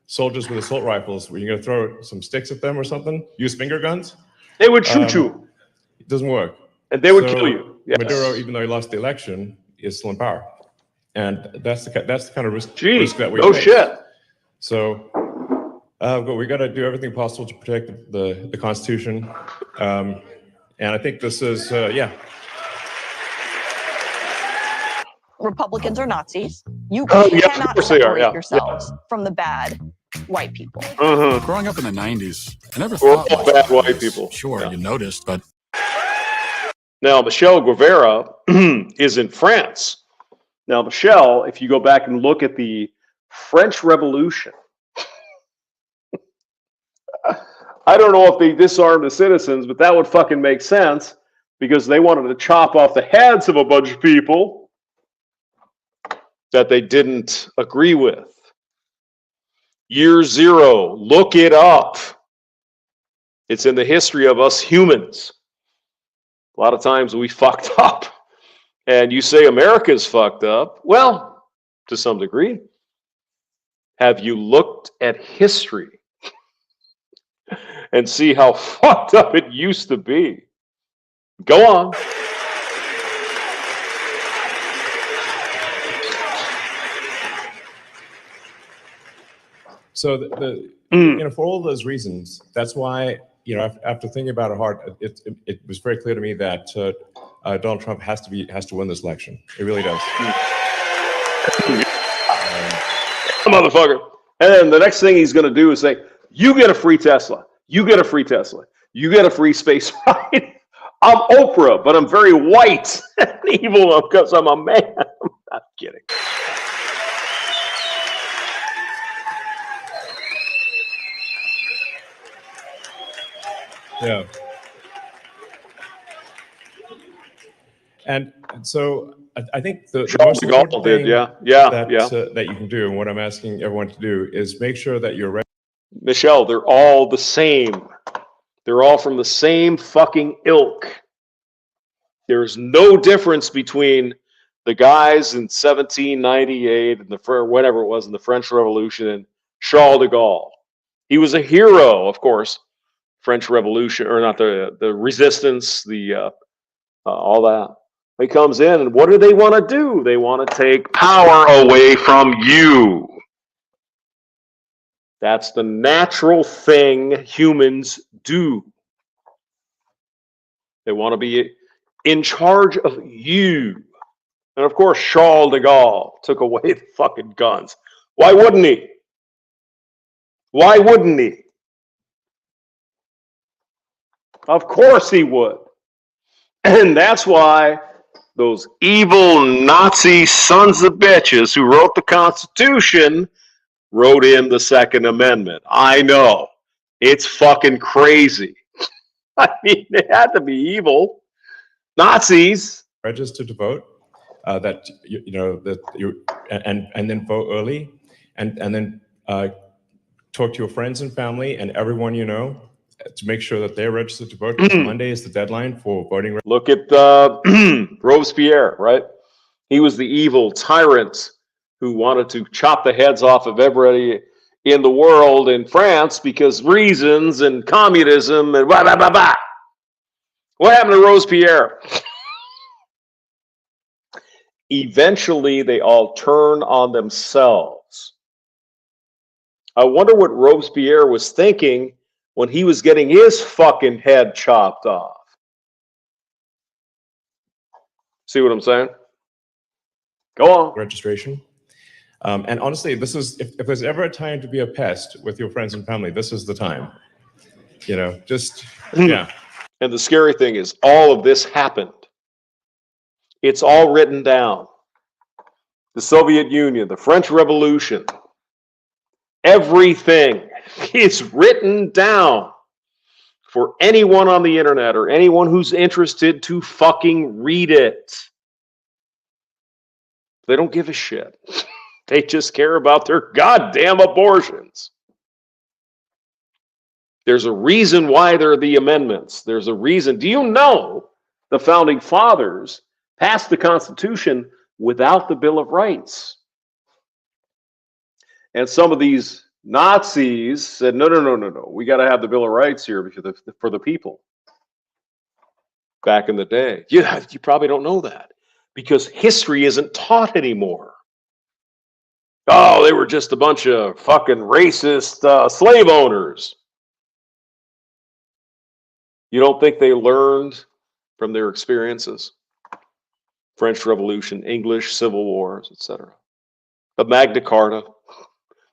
soldiers with assault rifles. Were you going to throw some sticks at them or something? Use finger guns? They would shoot you. It doesn't work. And they would kill you. Yes. Maduro, even though he lost the election, is still in power. And that's the kind of risk that we face. Shit. So but we got to do everything possible to protect the Constitution. And I think this is, Republicans are Nazis. You cannot separate yourselves from the bad white people. Growing up in the 90s, I never thought bad white people. Sure, you noticed, but... Now, Michel Guevara is in France. Now, Michel, if you go back and look at the French Revolution, I don't know if they disarmed the citizens, but that would fucking make sense because they wanted to chop off the heads of a bunch of people that they didn't agree with. Year zero, look it up. It's in the history of us humans. A lot of times we fucked up. And you say America's fucked up. Well, to some degree. Have you looked at history and see how fucked up it used to be? Go on. So for all those reasons, that's why, after thinking about it hard, it was very clear to me that Donald Trump has to win this election. It really does. Motherfucker. And then the next thing he's going to do is say, you get a free Tesla. You get a free Tesla. You get a free space ride. I'm Oprah, but I'm very white and evil because I'm a man. I'm not kidding. Yeah. And so I think the most important thing that you can do, and what I'm asking everyone to do, is make sure that you're ready. Michelle, they're all the same. They're all from the same fucking ilk. There's no difference between the guys in 1798 and whatever it was in the French Revolution and Charles de Gaulle. He was a hero, of course. French Revolution, or not the resistance, all that. He comes in, and what do they want to do? They want to take Power away from you. That's the natural thing humans do. They want to be in charge of you. And of course, Charles de Gaulle took away the fucking guns. Why wouldn't he? Why wouldn't he? Of course he would. And that's why those Evil Nazi sons of bitches who wrote the Constitution wrote in the Second Amendment. I know. It's fucking crazy. I mean, they had to be evil. Nazis. Register to vote, and then vote early, and then talk to your friends and family and everyone you know to make sure that they're registered to vote. Monday is the deadline for voting. Look at Robespierre, right? He was the evil tyrant who wanted to chop the heads off of everybody in the world in France because reasons and communism and blah, blah, blah, blah. What happened to Robespierre? Eventually, they all turn on themselves. I wonder what Robespierre was thinking when he was getting his fucking head chopped off. See what I'm saying? Go on. Registration. And honestly, this is if there's ever a time to be a pest with your friends and family, this is the time. Yeah. And the scary thing is, all of this happened. It's all written down. The Soviet Union, the French Revolution, everything is written down for anyone on the internet or anyone who's interested to fucking read it. They don't give a shit. They just care about their goddamn abortions. There's a reason why there are the amendments. There's a reason. Do you know the founding fathers passed the Constitution without the Bill of Rights? And some of these Nazis said, no. We got to have the Bill of Rights here for the people. Back in the day. Yeah, you probably don't know that because history isn't taught anymore. Oh, they were just a bunch of fucking racist slave owners. You don't think they learned from their experiences? French Revolution, English Civil Wars, etc. The Magna Carta.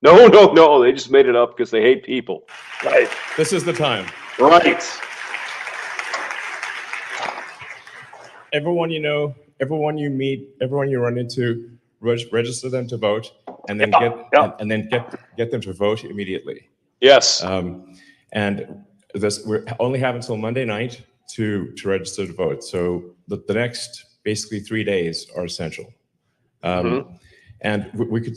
No. They just made it up because they hate people. Right. This is the time. Right. Everyone you know, everyone you meet, everyone you run into, register them to vote, and then get them to vote immediately. Yes. And we only have until Monday night to register to vote. So the next basically 3 days are essential. And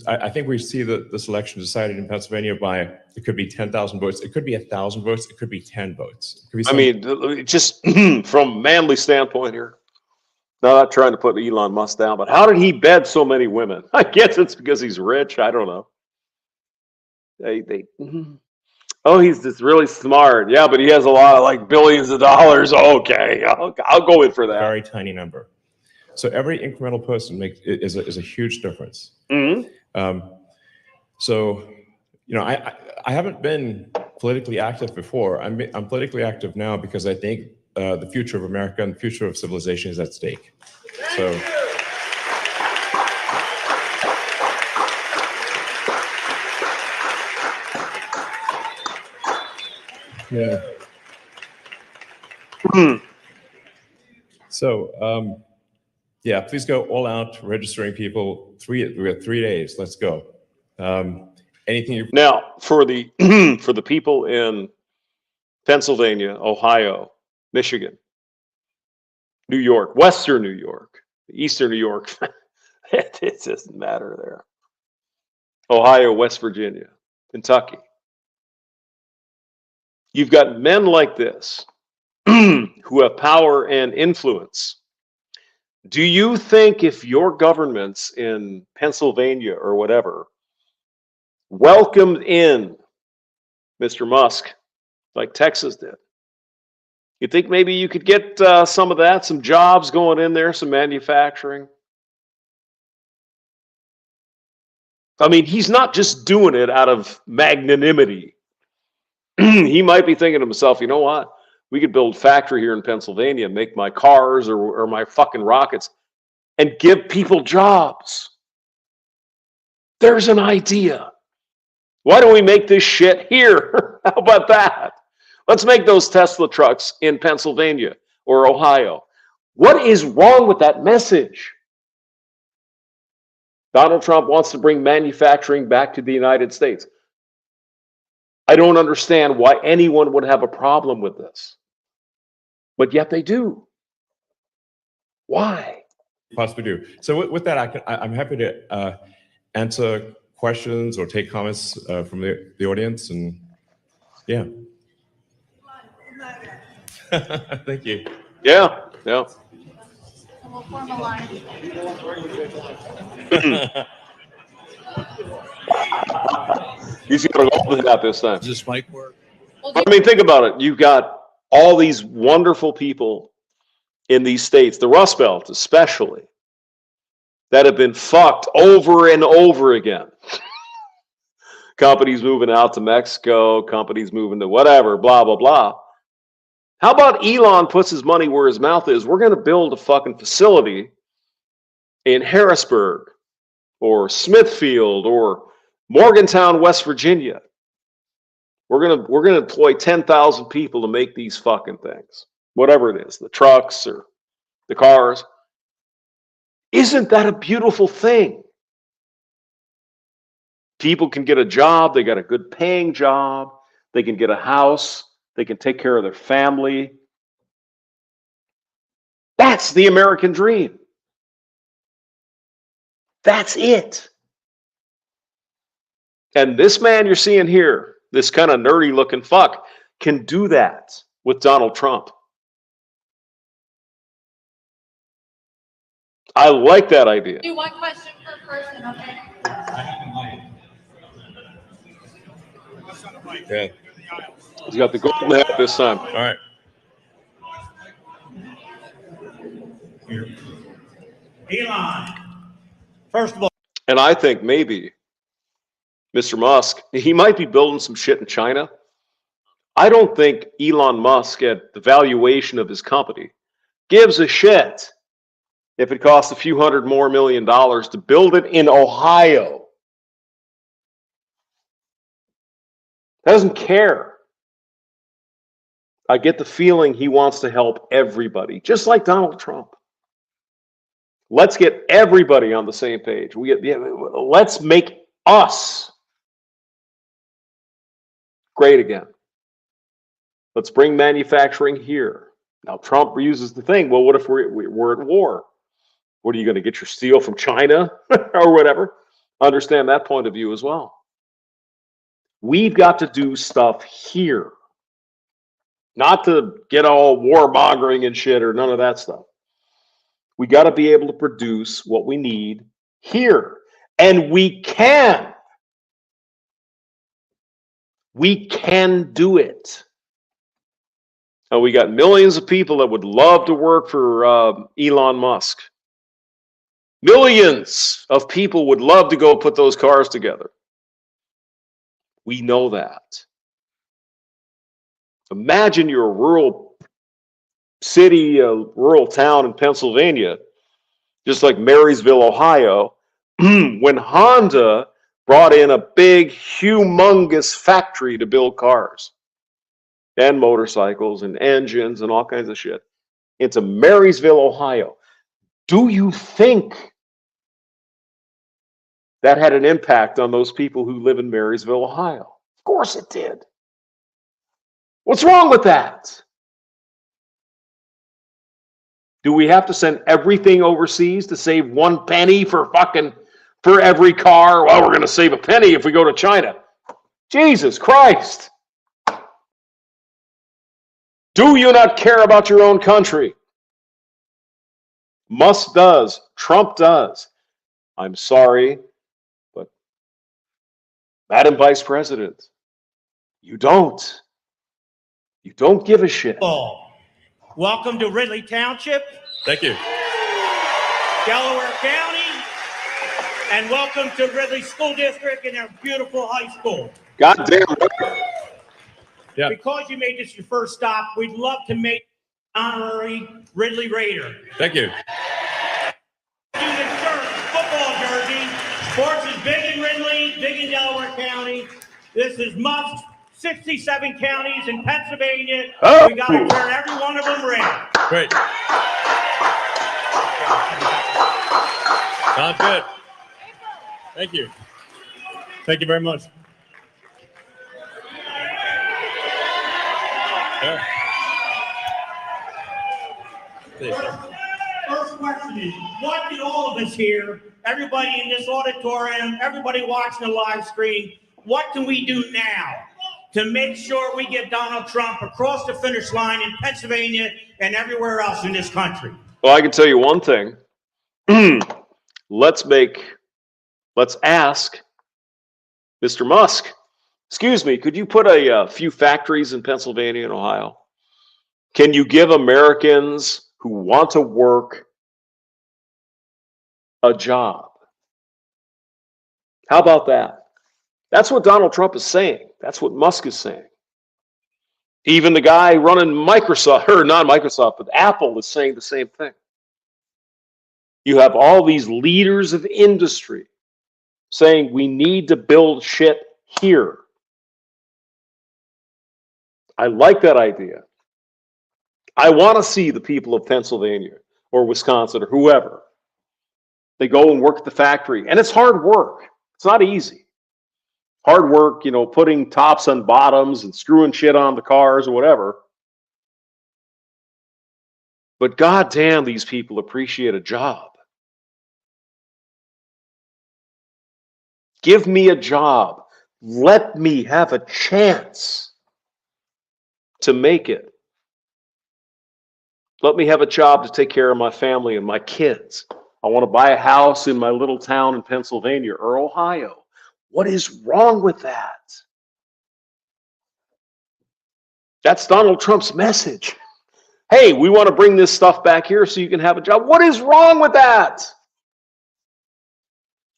I think we see this election decided in Pennsylvania by, it could be 10,000 votes, it could be 1,000 votes, it could be 10 votes. I mean, just from manly standpoint here, not trying to put Elon Musk down, but how did he bed so many women? I guess it's because he's rich. I don't know. Oh, he's just really smart. Yeah, but he has a lot of like billions of dollars. Okay, I'll go in for that. Very tiny number. So every incremental person is a huge difference. So, you know, I haven't been politically active before. I'm politically active now because I think the future of America and the future of civilization is at stake. So. Yeah. So, yeah, please go all out registering people. We have 3 days. Let's go. Anything you now for the for the people in Pennsylvania, Ohio, Michigan, New York, Western New York, Eastern New York. It doesn't matter there. Ohio, West Virginia, Kentucky. You've got men like this who have power and influence. Do you think if your governments in Pennsylvania or whatever welcomed in Mr. Musk like Texas did, you think maybe you could get some of that, some jobs going in there, some manufacturing? I mean, he's not just doing it out of magnanimity. He might be thinking to himself, you know what? We could build a factory here in Pennsylvania, make my cars or my fucking rockets, and give people jobs. There's an idea. Why don't we make this shit here? How about that? Let's make those Tesla trucks in Pennsylvania or Ohio. What is wrong with that message? Donald Trump wants to bring manufacturing back to the United States. I don't understand why anyone would have a problem with this. But yet they do. Why? Possibly do. So with that, I'm happy to answer questions or take comments from the audience. And yeah. Thank you. Yeah. We'll form a line. He's got a golden hat this time. Does this mic work? I mean, think about it. You've got all these wonderful people in these states, the Rust Belt especially, that have been fucked over and over again. Companies moving out to Mexico, companies moving to whatever, blah, blah, blah. How about Elon puts his money where his mouth is? We're going to build a fucking facility in Harrisburg or Smithfield or Morgantown, West Virginia. We're gonna employ 10,000 people to make these fucking things, whatever it is, the trucks or the cars. Isn't that a beautiful thing? People can get a job. They got a good paying job. They can get a house. They can take care of their family. That's the American dream. That's it. And this man you're seeing here, this kind of nerdy looking fuck, can do that with Donald Trump. I like that idea. Do one question per person, okay? Yeah. He's got the golden hat this time. All right. Elon, first of all. And I think maybe Mr. Musk, he might be building some shit in China. I don't think Elon Musk, at the valuation of his company, gives a shit if it costs a few $100 million more to build it in Ohio. Doesn't care. I get the feeling he wants to help everybody, just like Donald Trump. Let's get everybody on the same page. Let's make us great again. Let's bring manufacturing here. Now, Trump uses the thing, well, what if we're at war? What are you going to get your steel from China or whatever? Understand that point of view as well. We've got to do stuff here. Not to get all warmongering and shit or none of that stuff. We got to be able to produce what we need here. And we can. We can do it. And we got millions of people that would love to work for Elon Musk. Millions of people would love to go put those cars together. We know that. Imagine you're a rural city, a rural town in Pennsylvania, just like Marysville, Ohio, when Honda brought in a big, humongous factory to build cars and motorcycles and engines and all kinds of shit into Marysville, Ohio. Do you think that had an impact on those people who live in Marysville, Ohio? Of course it did. What's wrong with that? Do we have to send everything overseas to save 1 penny for every car? Well, we're going to save a penny if we go to China. Jesus Christ. Do you not care about your own country? Musk does. Trump does. I'm sorry, but Madam Vice President, you don't. You don't give a shit. Welcome to Ridley Township. Thank you. Delaware County. And welcome to Ridley School District and our beautiful high school. Goddamn right. Yeah. Because you made this your first stop, we'd love to make honorary Ridley Raider. Thank you. Student shirt, football jersey. Sports is big in Ridley, big in Delaware County. This is Musk. 67 counties in Pennsylvania. Oh. We got to turn every one of them red. Great. Sounds good. Thank you. Thank you very much. Yeah. First question is, what did all of us here, everybody in this auditorium, everybody watching the live stream, what can we do now to make sure we get Donald Trump across the finish line in Pennsylvania and everywhere else in this country? Well, I can tell you one thing. Let's ask Mr. Musk, excuse me, could you put a few factories in Pennsylvania and Ohio? Can you give Americans who want to work a job? How about that? That's what Donald Trump is saying. That's what Musk is saying. Even the guy running Microsoft, or not Microsoft, but Apple is saying the same thing. You have all these leaders of industry saying we need to build shit here. I like that idea. I want to see the people of Pennsylvania or Wisconsin or whoever. They go and work at the factory. And it's hard work. It's not easy. Hard work, putting tops on bottoms and screwing shit on the cars or whatever. But goddamn, these people appreciate a job. Give me a job. Let me have a chance to make it. Let me have a job to take care of my family and my kids. I want to buy a house in my little town in Pennsylvania or Ohio. What is wrong with that? That's Donald Trump's message. Hey, we want to bring this stuff back here so you can have a job. What is wrong with that?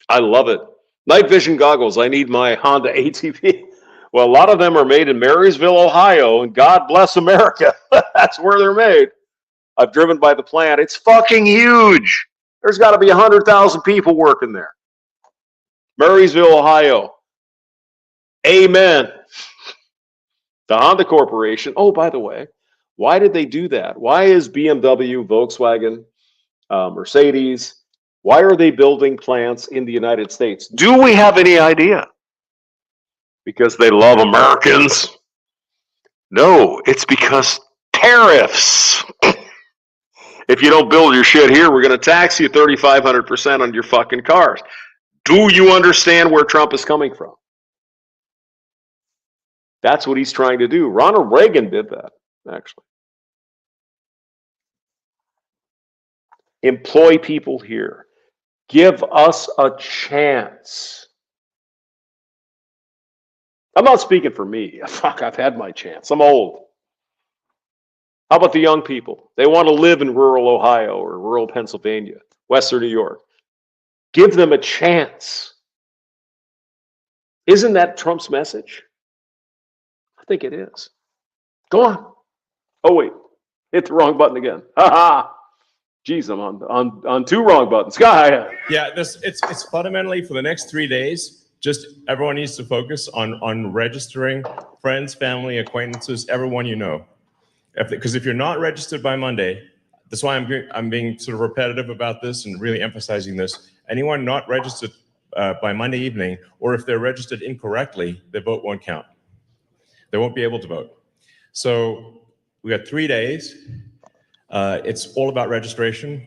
I love it. Night vision goggles. I need my Honda ATV. Well, a lot of them are made in Marysville, Ohio, and God bless America. That's where they're made. I've driven by the plant. It's fucking huge. There's got to be 100,000 people working there. Marysville, Ohio. Amen. The Honda Corporation. Oh, by the way, why did they do that? Why is BMW, Volkswagen, Mercedes, why are they building plants in the United States? Do we have any idea? Because they love Americans? No, it's because tariffs. If you don't build your shit here, we're going to tax you 3,500% on your fucking cars. Do you understand where Trump is coming from? That's what he's trying to do. Ronald Reagan did that, actually. Employ people here. Give us a chance. I'm not speaking for me. Fuck, I've had my chance. I'm old. How about the young people? They want to live in rural Ohio or rural Pennsylvania, Western New York. Give them a chance. Isn't that Trump's message? I think it is. Go on. Oh, wait. Hit the wrong button again. Ha ha. Jeez, I'm on two wrong buttons. God. Yeah, it's fundamentally for the next 3 days. Just everyone needs to focus on registering friends, family, acquaintances, everyone you know. Because if you're not registered by Monday, that's why I'm being sort of repetitive about this and really emphasizing this. Anyone not registered by Monday evening, or if they're registered incorrectly, their vote won't count. They won't be able to vote. So we got 3 days. It's all about registration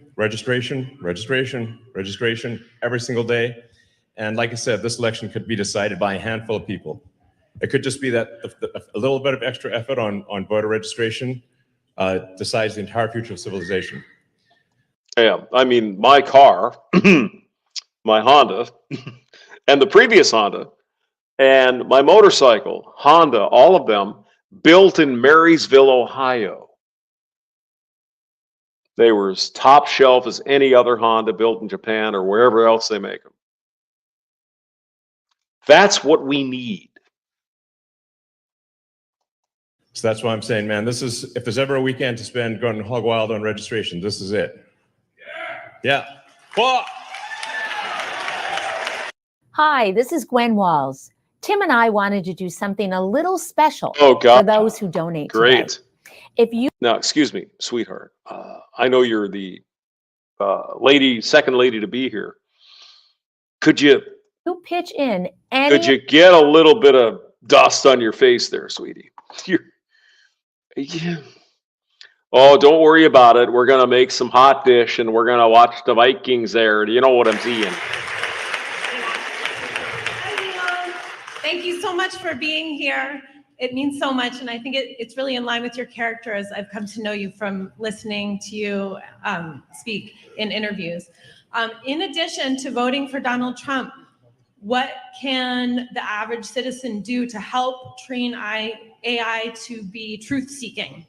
every single day. And like I said, this election could be decided by a handful of people. It could just be that a little bit of extra effort on voter registration decides the entire future of civilization. Yeah, I mean, my car, my Honda, and the previous Honda, and my motorcycle, Honda, all of them built in Marysville, Ohio. They were as top shelf as any other Honda built in Japan or wherever else they make them. That's what we need. So that's why I'm saying, man, this is, if there's ever a weekend to spend going hog wild on registration, this is it. Yeah. Whoa. Hi, this is Gwen Walls. Tim and I wanted to do something a little special for those who donate Great. today. If you Now, excuse me, sweetheart. I know you're the second lady to be here. Could you pitch in any... Could you get a little bit of dust on your face there, sweetie? Yeah. Oh, don't worry about it. We're going to make some hot dish and we're going to watch the Vikings there. You know what I'm seeing. Thank you so much for being here. It means so much, and I think it's really in line with your character as I've come to know you from listening to you speak in interviews. In addition to voting for Donald Trump, what can the average citizen do to help train AI to be truth-seeking?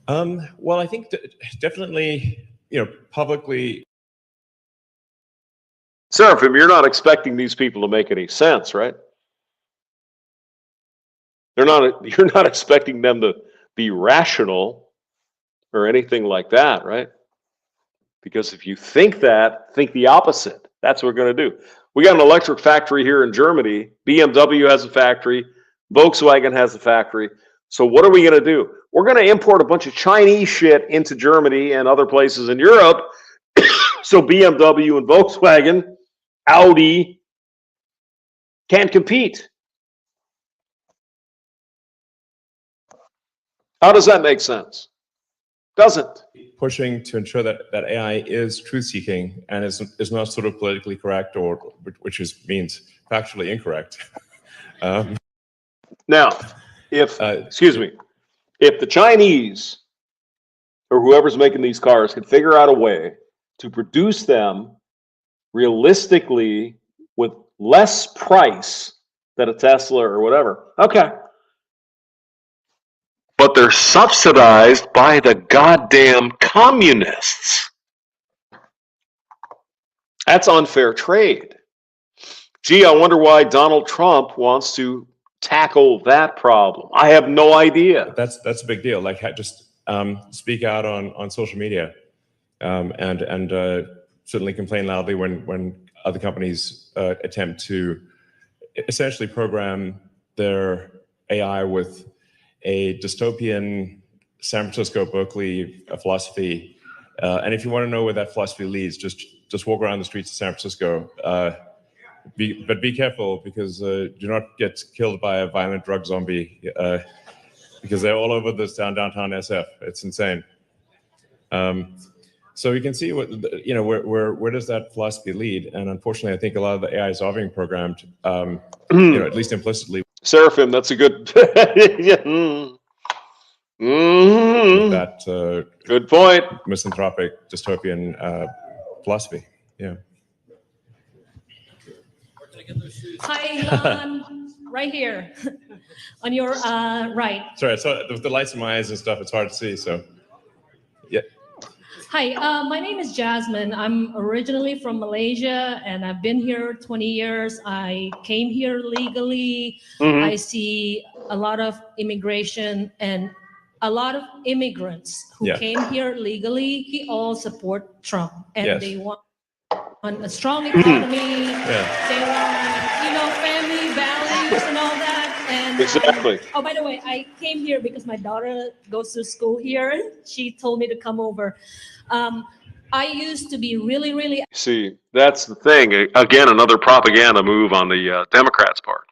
Well, I think definitely, publicly. Seraphim, you're not expecting these people to make any sense, right? You're not expecting them to be rational or anything like that, right? Because if you think that, think the opposite. That's what we're going to do. We got an electric factory here in Germany. BMW has a factory. Volkswagen has a factory. So what are we going to do? We're going to import a bunch of Chinese shit into Germany and other places in Europe. So BMW and Volkswagen, Audi can't compete. How does that make sense? Doesn't. pushing to ensure that AI is truth-seeking and is not sort of politically correct, or which means factually incorrect. Now, if if the Chinese or whoever's making these cars can figure out a way to produce them realistically with less price than a Tesla or whatever, okay. But they're subsidized by the goddamn communists. That's unfair trade. Gee, I wonder why Donald Trump wants to tackle that problem. I have no idea. That's a big deal. Like, just speak out on social media, and certainly complain loudly when other companies attempt to essentially program their AI with a dystopian San Francisco, Berkeley philosophy. And if you want to know where that philosophy leads, just walk around the streets of San Francisco. But be careful, because do not get killed by a violent drug zombie, because they're all over this downtown SF. It's insane. So you can see what where does that philosophy lead? And unfortunately, I think a lot of the AIs are being programmed, at least implicitly. Seraphim, that's a good. That good point. Misanthropic dystopian philosophy. Yeah. Hi, right here on your right. Sorry, so the lights in my eyes and stuff, it's hard to see. So, yeah. Hi, my name is Jasmine. I'm originally from Malaysia, and I've been here 20 years. I came here legally. I see a lot of immigration and a lot of immigrants who came here legally. He all support Trump, and they want a strong economy. They want, family values and all that. And exactly. Oh, by the way, I came here because my daughter goes to school here. She told me to come over. I used to be really. See, that's the thing. Again, another propaganda move on the Democrats' part.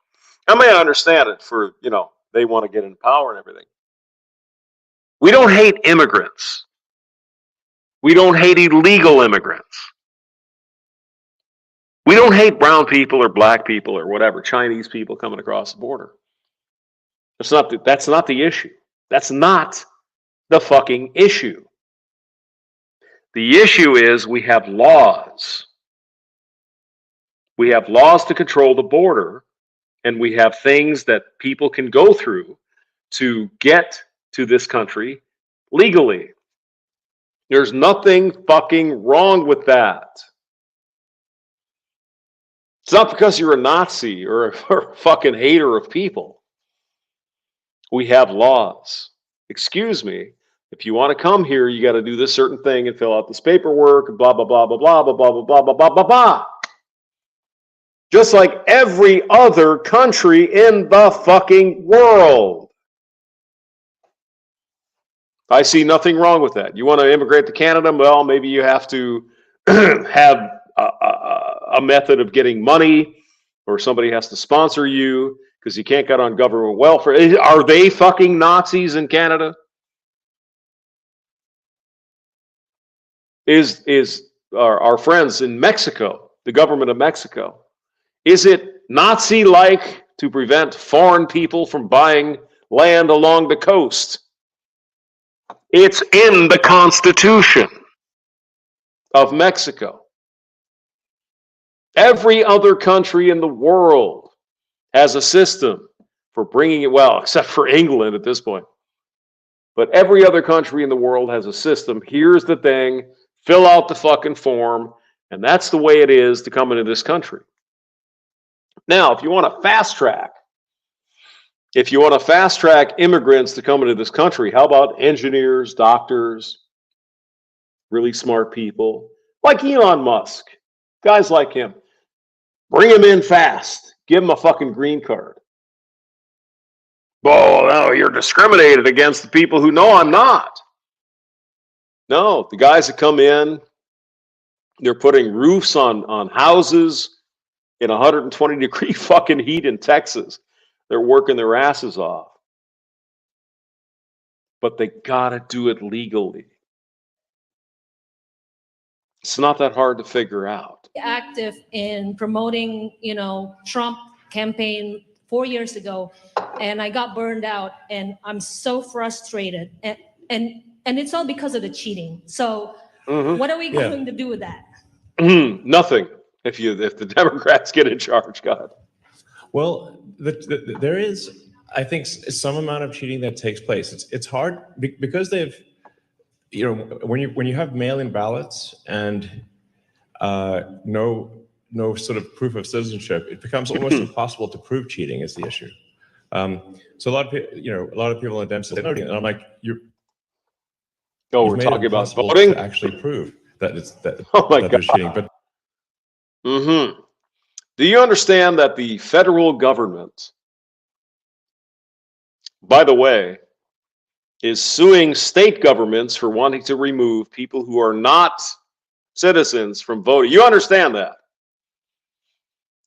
I may understand it for, they want to get in power and everything. We don't hate immigrants. We don't hate illegal immigrants. We don't hate brown people or black people or whatever, Chinese people coming across the border. That's not the issue. That's not the fucking issue. The issue is we have laws. We have laws to control the border, and we have things that people can go through to get to this country legally. There's nothing fucking wrong with that. It's not because you're a Nazi or a fucking hater of people. We have laws. Excuse me. If you want to come here, you got to do this certain thing and fill out this paperwork, blah, blah, blah, blah, blah, blah, blah, blah, blah, blah, blah, blah, blah. Just like every other country in the fucking world. I see nothing wrong with that. You want to immigrate to Canada? Well, maybe you have to have a method of getting money, or somebody has to sponsor you because you can't get on government welfare. Are they fucking Nazis in Canada? Is our friends in Mexico, the government of Mexico, is it Nazi-like to prevent foreign people from buying land along the coast? It's in the Constitution of Mexico. Every other country in the world has a system for bringing it, well, except for England at this point. But every other country in the world has a system. Here's the thing. Fill out the fucking form, and that's the way it is to come into this country. Now, if you want to fast track immigrants to come into this country, how about engineers, doctors, really smart people, like Elon Musk, guys like him? Bring him in fast. Give him a fucking green card. Oh, no, you're discriminated against the people who know I'm not. No, the guys that come in, they're putting roofs on houses in 120-degree fucking heat in Texas. They're working their asses off. But they gotta do it legally. It's not that hard to figure out. Active in promoting, Trump campaign 4 years ago, and I got burned out, and I'm so frustrated, and it's all because of the cheating. So what are we going to do with that? Nothing. If the Democrats get in charge, God. Well, there is, I think, some amount of cheating that takes place. It's hard because they've, when you have mail-in ballots and no sort of proof of citizenship, it becomes almost impossible to prove cheating is the issue. So a lot of people in Dem say voting, and I'm like, we're talking about voting to actually prove that it's that. Oh my that God. there's cheating, but. Do you understand that the federal government, by the way, is suing state governments for wanting to remove people who are not citizens from voting? You understand that?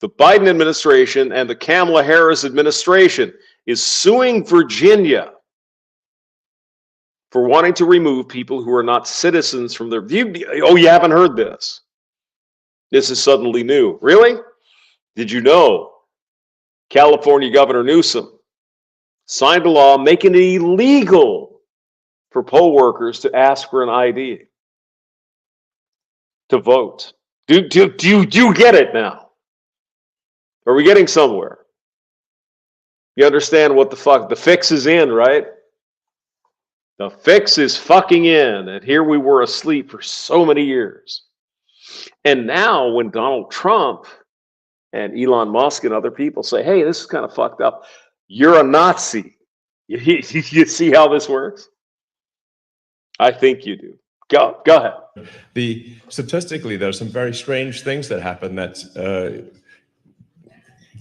The Biden administration and the Kamala Harris administration is suing Virginia for wanting to remove people who are not citizens from their view. Oh, you haven't heard this? This is suddenly new. Really? Did you know California Governor Newsom signed a law making it illegal for poll workers to ask for an ID to vote? Do you get it now? Are we getting somewhere? You understand what the fuck? The fix is in, right? The fix is fucking in. And here we were asleep for so many years. And now when Donald Trump and Elon Musk and other people say, hey, this is kind of fucked up, you're a Nazi. You see how this works? I think you do. Go ahead. Statistically, there's some very strange things that happen that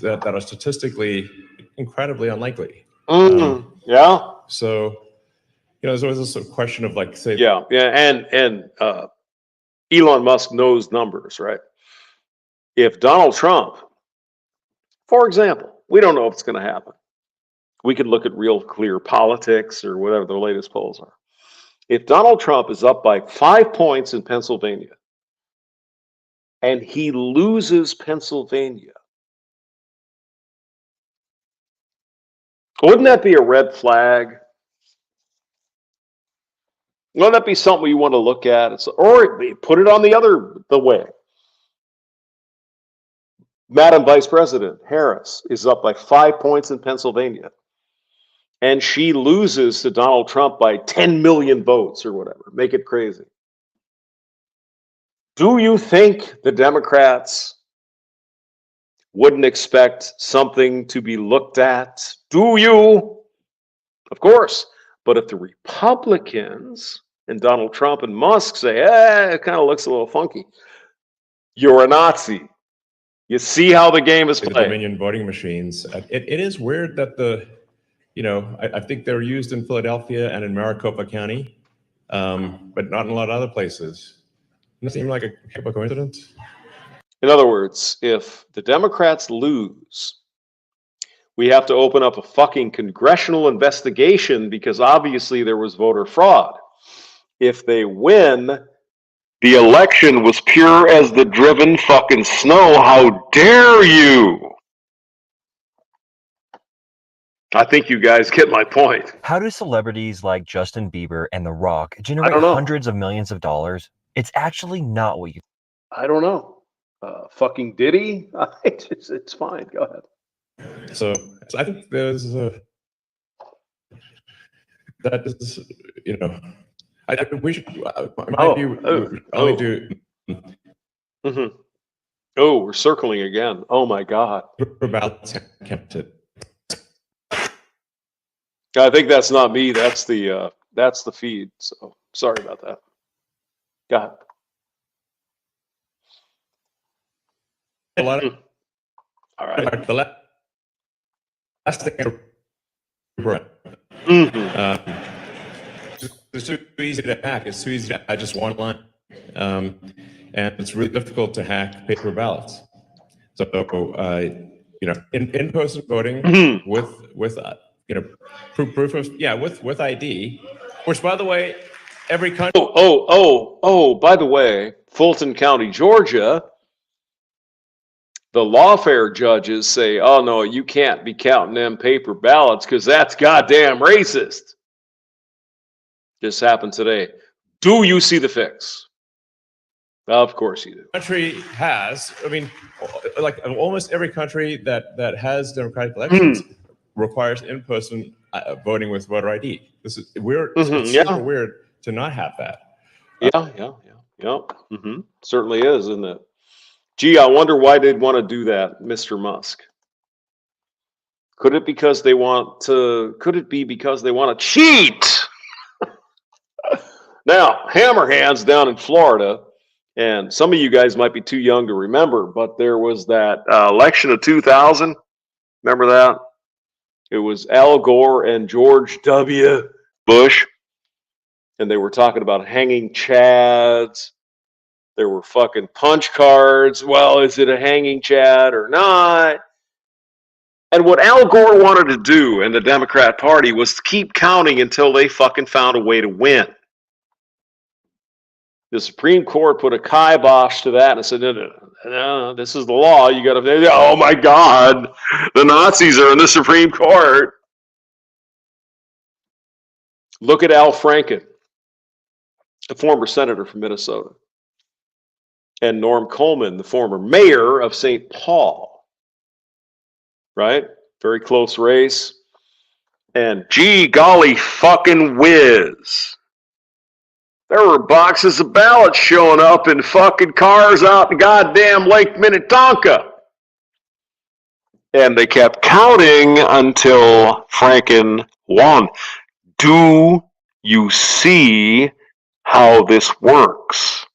are statistically incredibly unlikely. Yeah. So, there's always this sort of question of like, say, and Elon Musk knows numbers, right? If Donald Trump, for example, we don't know if it's going to happen. We could look at Real Clear Politics or whatever the latest polls are. If Donald Trump is up by 5 points in Pennsylvania and he loses Pennsylvania, wouldn't that be a red flag? Wouldn't that be something you want to look at? Or put it on the way. Madam Vice President Harris is up by 5 points in Pennsylvania, and she loses to Donald Trump by 10 million votes or whatever. Make it crazy. Do you think the Democrats wouldn't expect something to be looked at? Do you? Of course. But if the Republicans and Donald Trump and Musk say, it kind of looks a little funky, you're a Nazi. You see how the game is played. The Dominion voting machines. It is weird that I think they're used in Philadelphia and in Maricopa County, but not in a lot of other places. Doesn't it seem like a coincidence? In other words, if the Democrats lose, we have to open up a fucking congressional investigation because obviously there was voter fraud. If they win, the election was pure as the driven fucking snow. How dare you? I think you guys get my point. How do celebrities like Justin Bieber and The Rock generate hundreds of millions of dollars? It's actually not what you... I don't know. Fucking Diddy? It's fine. Go ahead. So I think there's we should. Oh, we're circling again. Oh my God. I think that's not me. That's the feed. So sorry about that. Go ahead. A lot of. All right. The last thing. It's too easy to hack. It's too easy to add just one line, and it's really difficult to hack paper ballots. So, in-person voting with proof of with ID, which by the way, every country. Oh, by the way, Fulton County, Georgia, the lawfare judges say, oh, no, you can't be counting them paper ballots because that's goddamn racist. Just happened today. Do you see the fix? Of course you do. Country has, I mean, like almost every country that has democratic elections requires in-person voting with voter ID. This is weird. It's super weird to not have that. Yeah. Certainly is, isn't it? Gee, I wonder why they'd want to do that, Mr. Musk. Could it be because they want to cheat? Now, Hammerhands down in Florida, and some of you guys might be too young to remember, but there was that election of 2000. Remember that? It was Al Gore and George W. Bush, and they were talking about hanging chads. There were fucking punch cards. Well, is it a hanging chad or not? And what Al Gore wanted to do in the Democrat Party was to keep counting until they fucking found a way to win. The Supreme Court put a kibosh to that and said, no, this is the law. You got to, oh my God, the Nazis are in the Supreme Court. Look at Al Franken, the former senator from Minnesota, and Norm Coleman, the former mayor of St. Paul. Right? Very close race. And gee golly fucking whiz. There were boxes of ballots showing up in fucking cars out in goddamn Lake Minnetonka. And they kept counting until Franken won. Do you see how this works?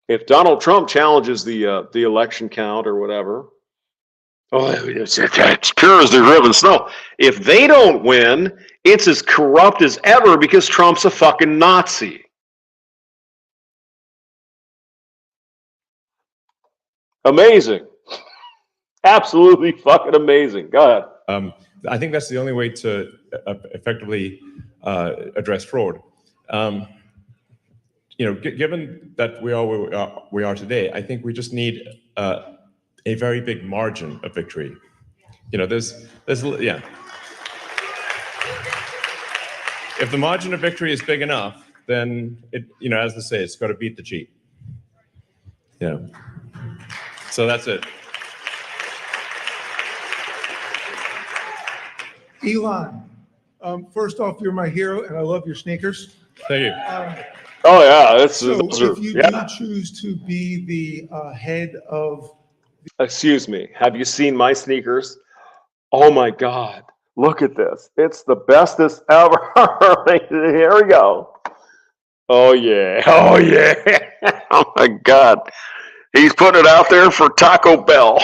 If Donald Trump challenges the election count or whatever, it's pure as the driven snow. If they don't win, it's as corrupt as ever because Trump's a fucking Nazi. Amazing. Absolutely fucking amazing. Go ahead. I think that's the only way to effectively address fraud. Given that we are today, I think we just need a very big margin of victory. There's yeah. If the margin of victory is big enough, then it, as they say, it's got to beat the cheat. Yeah. So that's it. Elon, first off, you're my hero, and I love your sneakers. Thank you. Oh yeah, so if you do choose to be the head of. Excuse me. Have you seen my sneakers? Oh my God! Look at this. It's the bestest ever. Here we go. Oh yeah. Oh yeah. Oh my God. He's putting it out there for Taco Bell.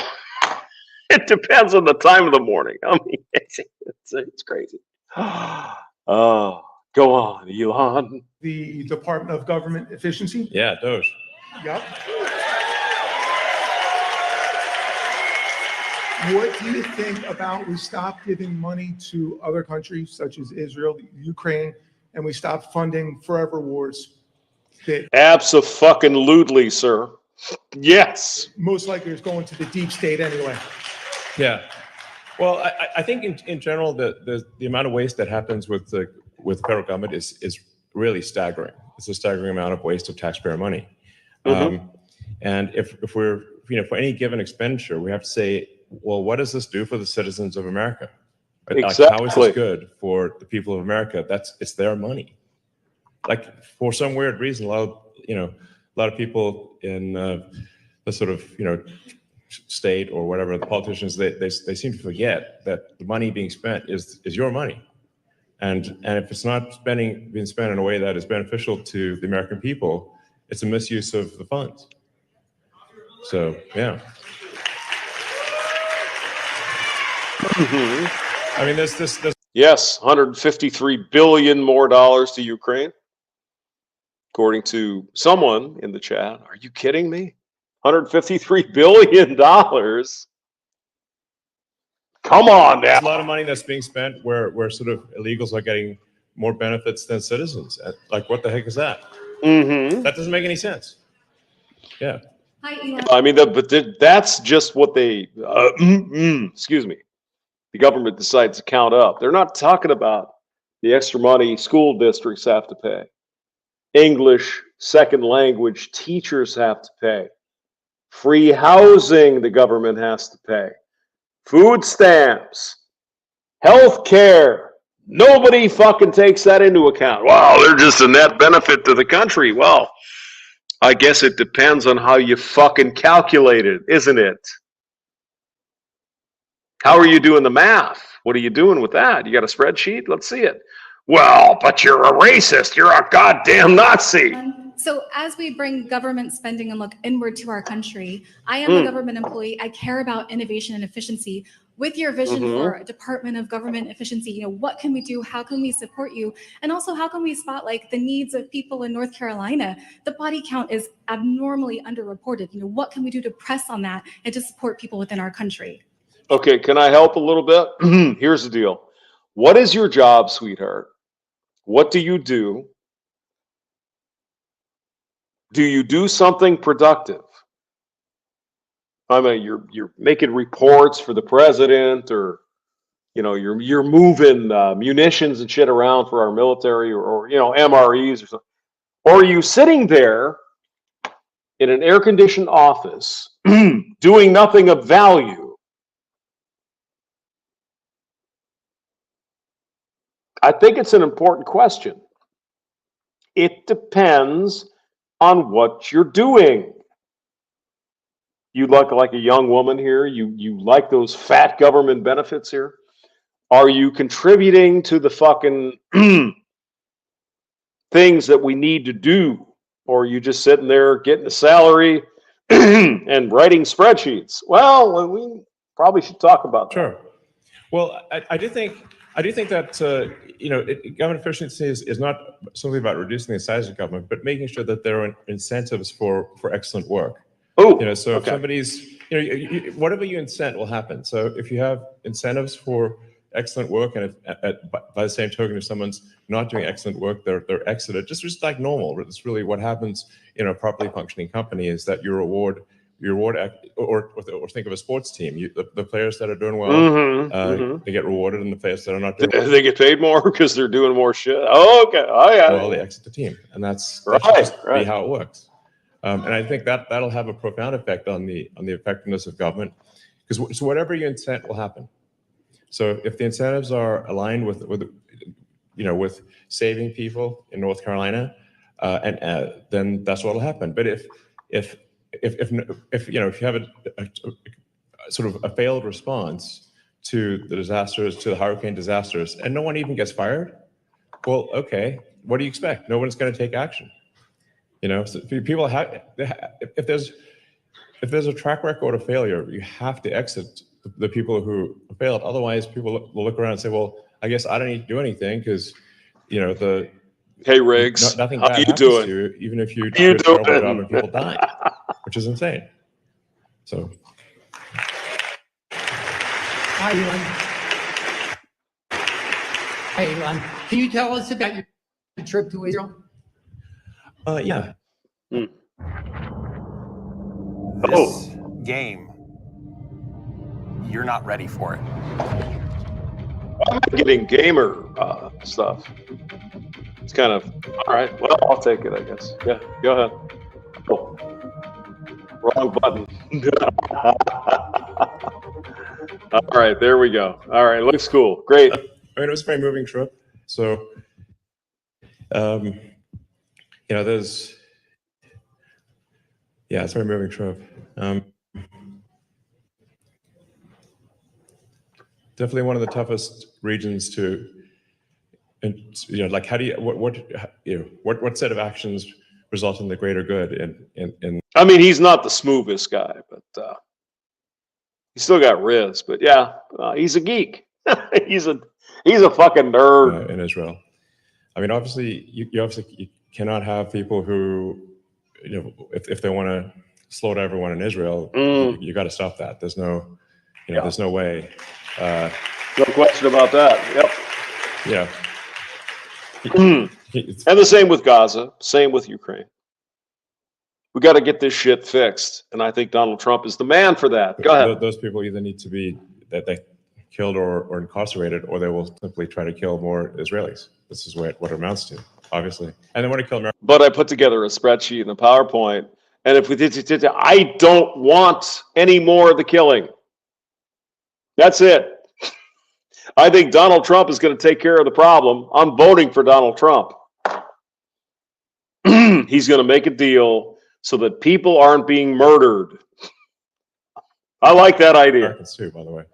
It depends on the time of the morning. I mean, it's crazy. Oh, go on, Elon. The Department of Government Efficiency? Yeah, those. Yep. What do you think about we stop giving money to other countries such as Israel, Ukraine, and we stop funding forever wars? Abso-fucking-lutely, sir. Yes. Most likely it's going to the deep state anyway. Yeah. Well, I think in general the amount of waste that happens with the federal government is really staggering. It's a staggering amount of waste of taxpayer money. And if we're for any given expenditure, we have to say, well, what does this do for the citizens of America? Exactly. Like, how is this good for the people of America? It's their money. Like for some weird reason, a lot of people in the sort of state or whatever, the politicians, they seem to forget that the money being spent is your money, and if it's not being spent in a way that is beneficial to the American people, it's a misuse of the funds. So yeah. I mean, this. Yes, 153 billion more dollars to Ukraine, according to someone in the chat. Are you kidding me? $153 billion. Come on now. There's a lot of money that's being spent where sort of illegals are getting more benefits than citizens. Like, what the heck is that? Mm-hmm. That doesn't make any sense. Yeah. I mean, that's just what they, excuse me, the government decides to count up. They're not talking about the extra money school districts have to pay. English second language teachers have to pay. Free housing the government has to pay. Food stamps. Health care. Nobody fucking takes that into account. Well, they're just a net benefit to the country. Well, I guess it depends on how you fucking calculate it, isn't it? How are you doing the math? What are you doing with that? You got a spreadsheet? Let's see it. Well, but you're a racist. You're a goddamn Nazi. So as we bring government spending and look inward to our country, I am a government employee. I care about innovation and efficiency. With your vision for a Department of Government Efficiency, what can we do? How can we support you? And also, how can we spotlight the needs of people in North Carolina? The body count is abnormally underreported. What can we do to press on that and to support people within our country? Okay, can I help a little bit? Here's the deal. What is your job, sweetheart? What do you do? Do you do something productive? I mean, you're making reports for the president, or you're moving munitions and shit around for our military, or MREs or something. Or are you sitting there in an air-conditioned office doing nothing of value? I think it's an important question. It depends on what you're doing. You look like a young woman here. You like those fat government benefits here. Are you contributing to the fucking things that we need to do? Or are you just sitting there getting a salary and writing spreadsheets? Well, we probably should talk about that. Sure. Well, I do think that government efficiency is not simply about reducing the size of government, but making sure that there are incentives for excellent work. Oh, so if somebody's, whatever you incent will happen. So if you have incentives for excellent work, and by the same token, if someone's not doing excellent work, they're exited, just like normal. It's really what happens in a properly functioning company is that you reward, or think of a sports team. The players that are doing well, they get rewarded, and the players that are not doing well, they get paid more because they're doing more shit. Oh, okay. Oh, yeah. Well, they exit the team, and that should be how it works. And I think that'll have a profound effect on the effectiveness of government, because whatever you incent will happen. So if the incentives are aligned with saving people in North Carolina, then that's what'll happen. But if you have a sort of a failed response to the disasters, to the hurricane disasters, and no one even gets fired, well, okay, what do you expect? No one's going to take action. So people have, if there's a track record of failure, you have to exit the people who failed. Otherwise, people will look around and say, well, I guess I don't need to do anything because, hey, Riggs, nothing how bad you happens doing? to you, even if you do a terrible job and people die, which is insane. So. Hi, Elon. Hi, Elon. Can you tell us about your trip to Israel? Yeah. This game, you're not ready for it. I'm getting gamer stuff. It's kind of, all right, well, I'll take it, I guess. Yeah, go ahead. Oh, wrong button. All right, there we go. All right, looks cool. Great. I mean, it was a very moving trip. So, it's a very moving trip. Definitely one of the toughest regions to, how do you, what set of actions result in the greater good? In I mean, he's not the smoothest guy, but he's still got Riz. But yeah, he's a geek. he's a fucking nerd in Israel. I mean, obviously, you cannot have people who, if they want to slaughter everyone in Israel, you got to stop that. There's no, there's no way. No question about that. Yep. Yeah. And the same with Gaza, same with Ukraine. We got to get this shit fixed, and I think Donald Trump is the man for that. Go ahead. Those people either need to be they killed or incarcerated, or they will simply try to kill more Israelis. This is what it amounts to, obviously. And they want to kill America. But I put together a spreadsheet and a PowerPoint, and if we did, I don't want any more of the killing. That's it. I think Donald Trump is going to take care of the problem. I'm voting for Donald Trump. He's going to make a deal so that people aren't being murdered. I like that idea. Americans too, by the way.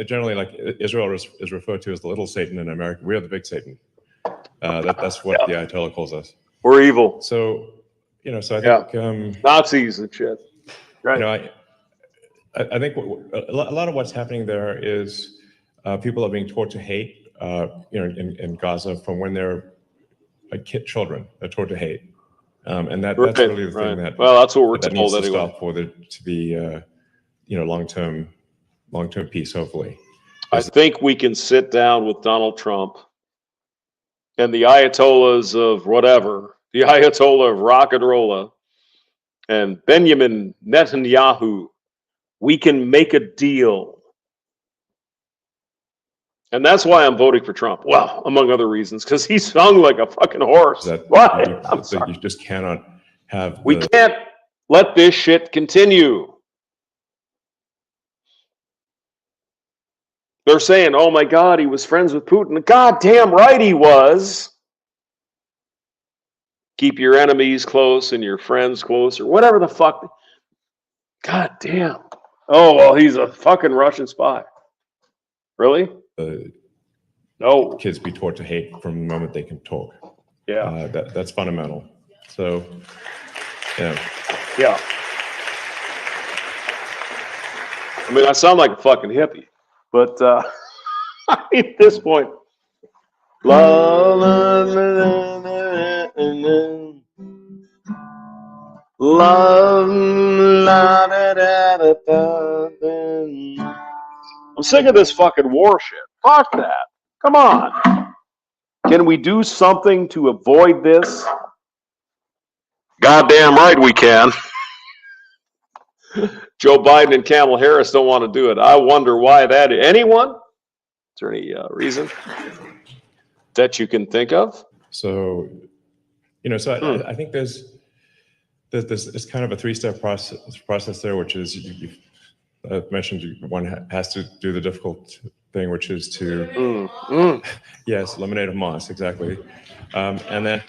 Generally, like Israel is referred to as the little Satan in America. We are the big Satan. That's what the Ayatollah calls us. We're evil. So, so I think Nazis and shit. Right. I think a lot of what's happening there is people are being taught to hate. In Gaza from when they're children, they're taught to hate, and that's really the thing that. Well, that's what we're that told needs to anyway. stop for there to be, long-term peace. Hopefully, I think we can sit down with Donald Trump and the Ayatollahs of whatever, the Ayatollah of rock and rolla, and Benjamin Netanyahu. We can make a deal. And that's why I'm voting for Trump. Well, among other reasons, because he sung like a fucking horse. You just cannot have. We can't let this shit continue. They're saying, oh my God, he was friends with Putin. God damn right he was. Keep your enemies close and your friends close, or whatever the fuck. God damn. Oh, well, he's a fucking Russian spy. Really? No. Kids be taught to hate from the moment they can talk. Yeah. That's fundamental. So, yeah. Yeah. I mean, I sound like a fucking hippie, but at this point, I'm sick of this fucking war shit. Fuck that. Come on. Can we do something to avoid this? Goddamn right we can. Joe Biden and Kamala Harris don't want to do it. I wonder why that is. Anyone? Is there any reason that you can think of? So, I think there's kind of a three-step process there, which is you've mentioned one has to do the difficult thing, which is to yes, eliminate Hamas, exactly, and then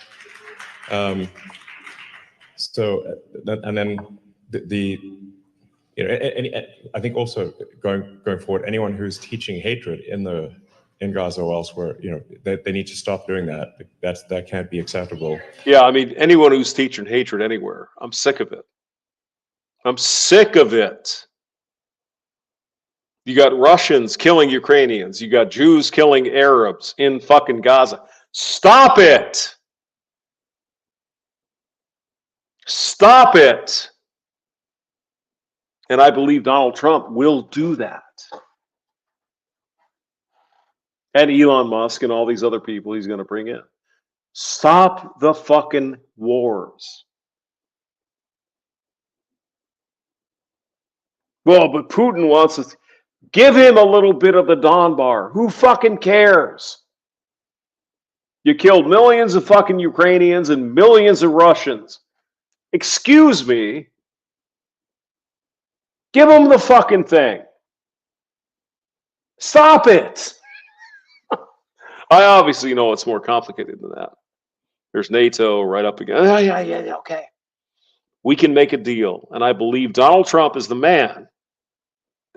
I think also going forward, anyone who's teaching hatred in Gaza or elsewhere, they need to stop doing that. That can't be acceptable. Yeah, I mean, anyone who's teaching hatred anywhere, I'm sick of it. I'm sick of it. You got Russians killing Ukrainians. You got Jews killing Arabs in fucking Gaza. Stop it. Stop it. And I believe Donald Trump will do that. And Elon Musk and all these other people he's going to bring in. Stop the fucking wars. Well, but Putin wants us. Give him a little bit of the Donbas. Who fucking cares? You killed millions of fucking Ukrainians and millions of Russians. Excuse me. Give him the fucking thing. Stop it. I obviously know it's more complicated than that. There's NATO right up against. Oh, yeah, okay. We can make a deal. And I believe Donald Trump is the man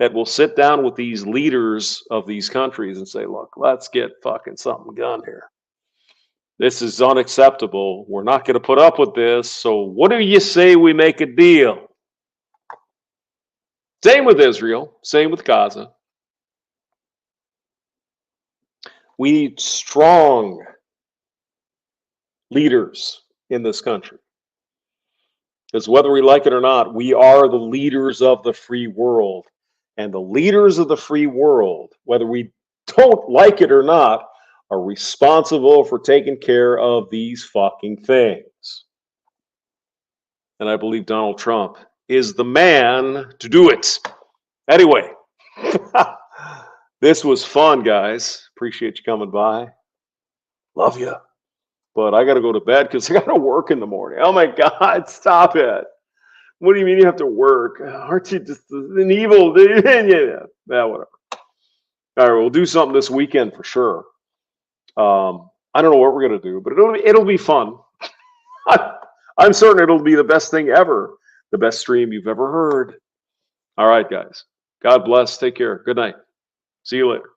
that will sit down with these leaders of these countries and say, look, let's get fucking something done here. This is unacceptable. We're not going to put up with this. So what do you say we make a deal? Same with Israel. Same with Gaza. We need strong leaders in this country. Because whether we like it or not, we are the leaders of the free world. And the leaders of the free world, whether we don't like it or not, are responsible for taking care of these fucking things. And I believe Donald Trump is the man to do it. Anyway, this was fun, guys. Appreciate you coming by. Love you. But I got to go to bed because I got to work in the morning. Oh my God, stop it. What do you mean you have to work? Aren't you just an evil dude? Yeah, whatever. All right, we'll do something this weekend for sure. I don't know what we're going to do, but it'll be fun. I'm certain it'll be the best thing ever. The best stream you've ever heard. All right, guys. God bless. Take care. Good night. See you later.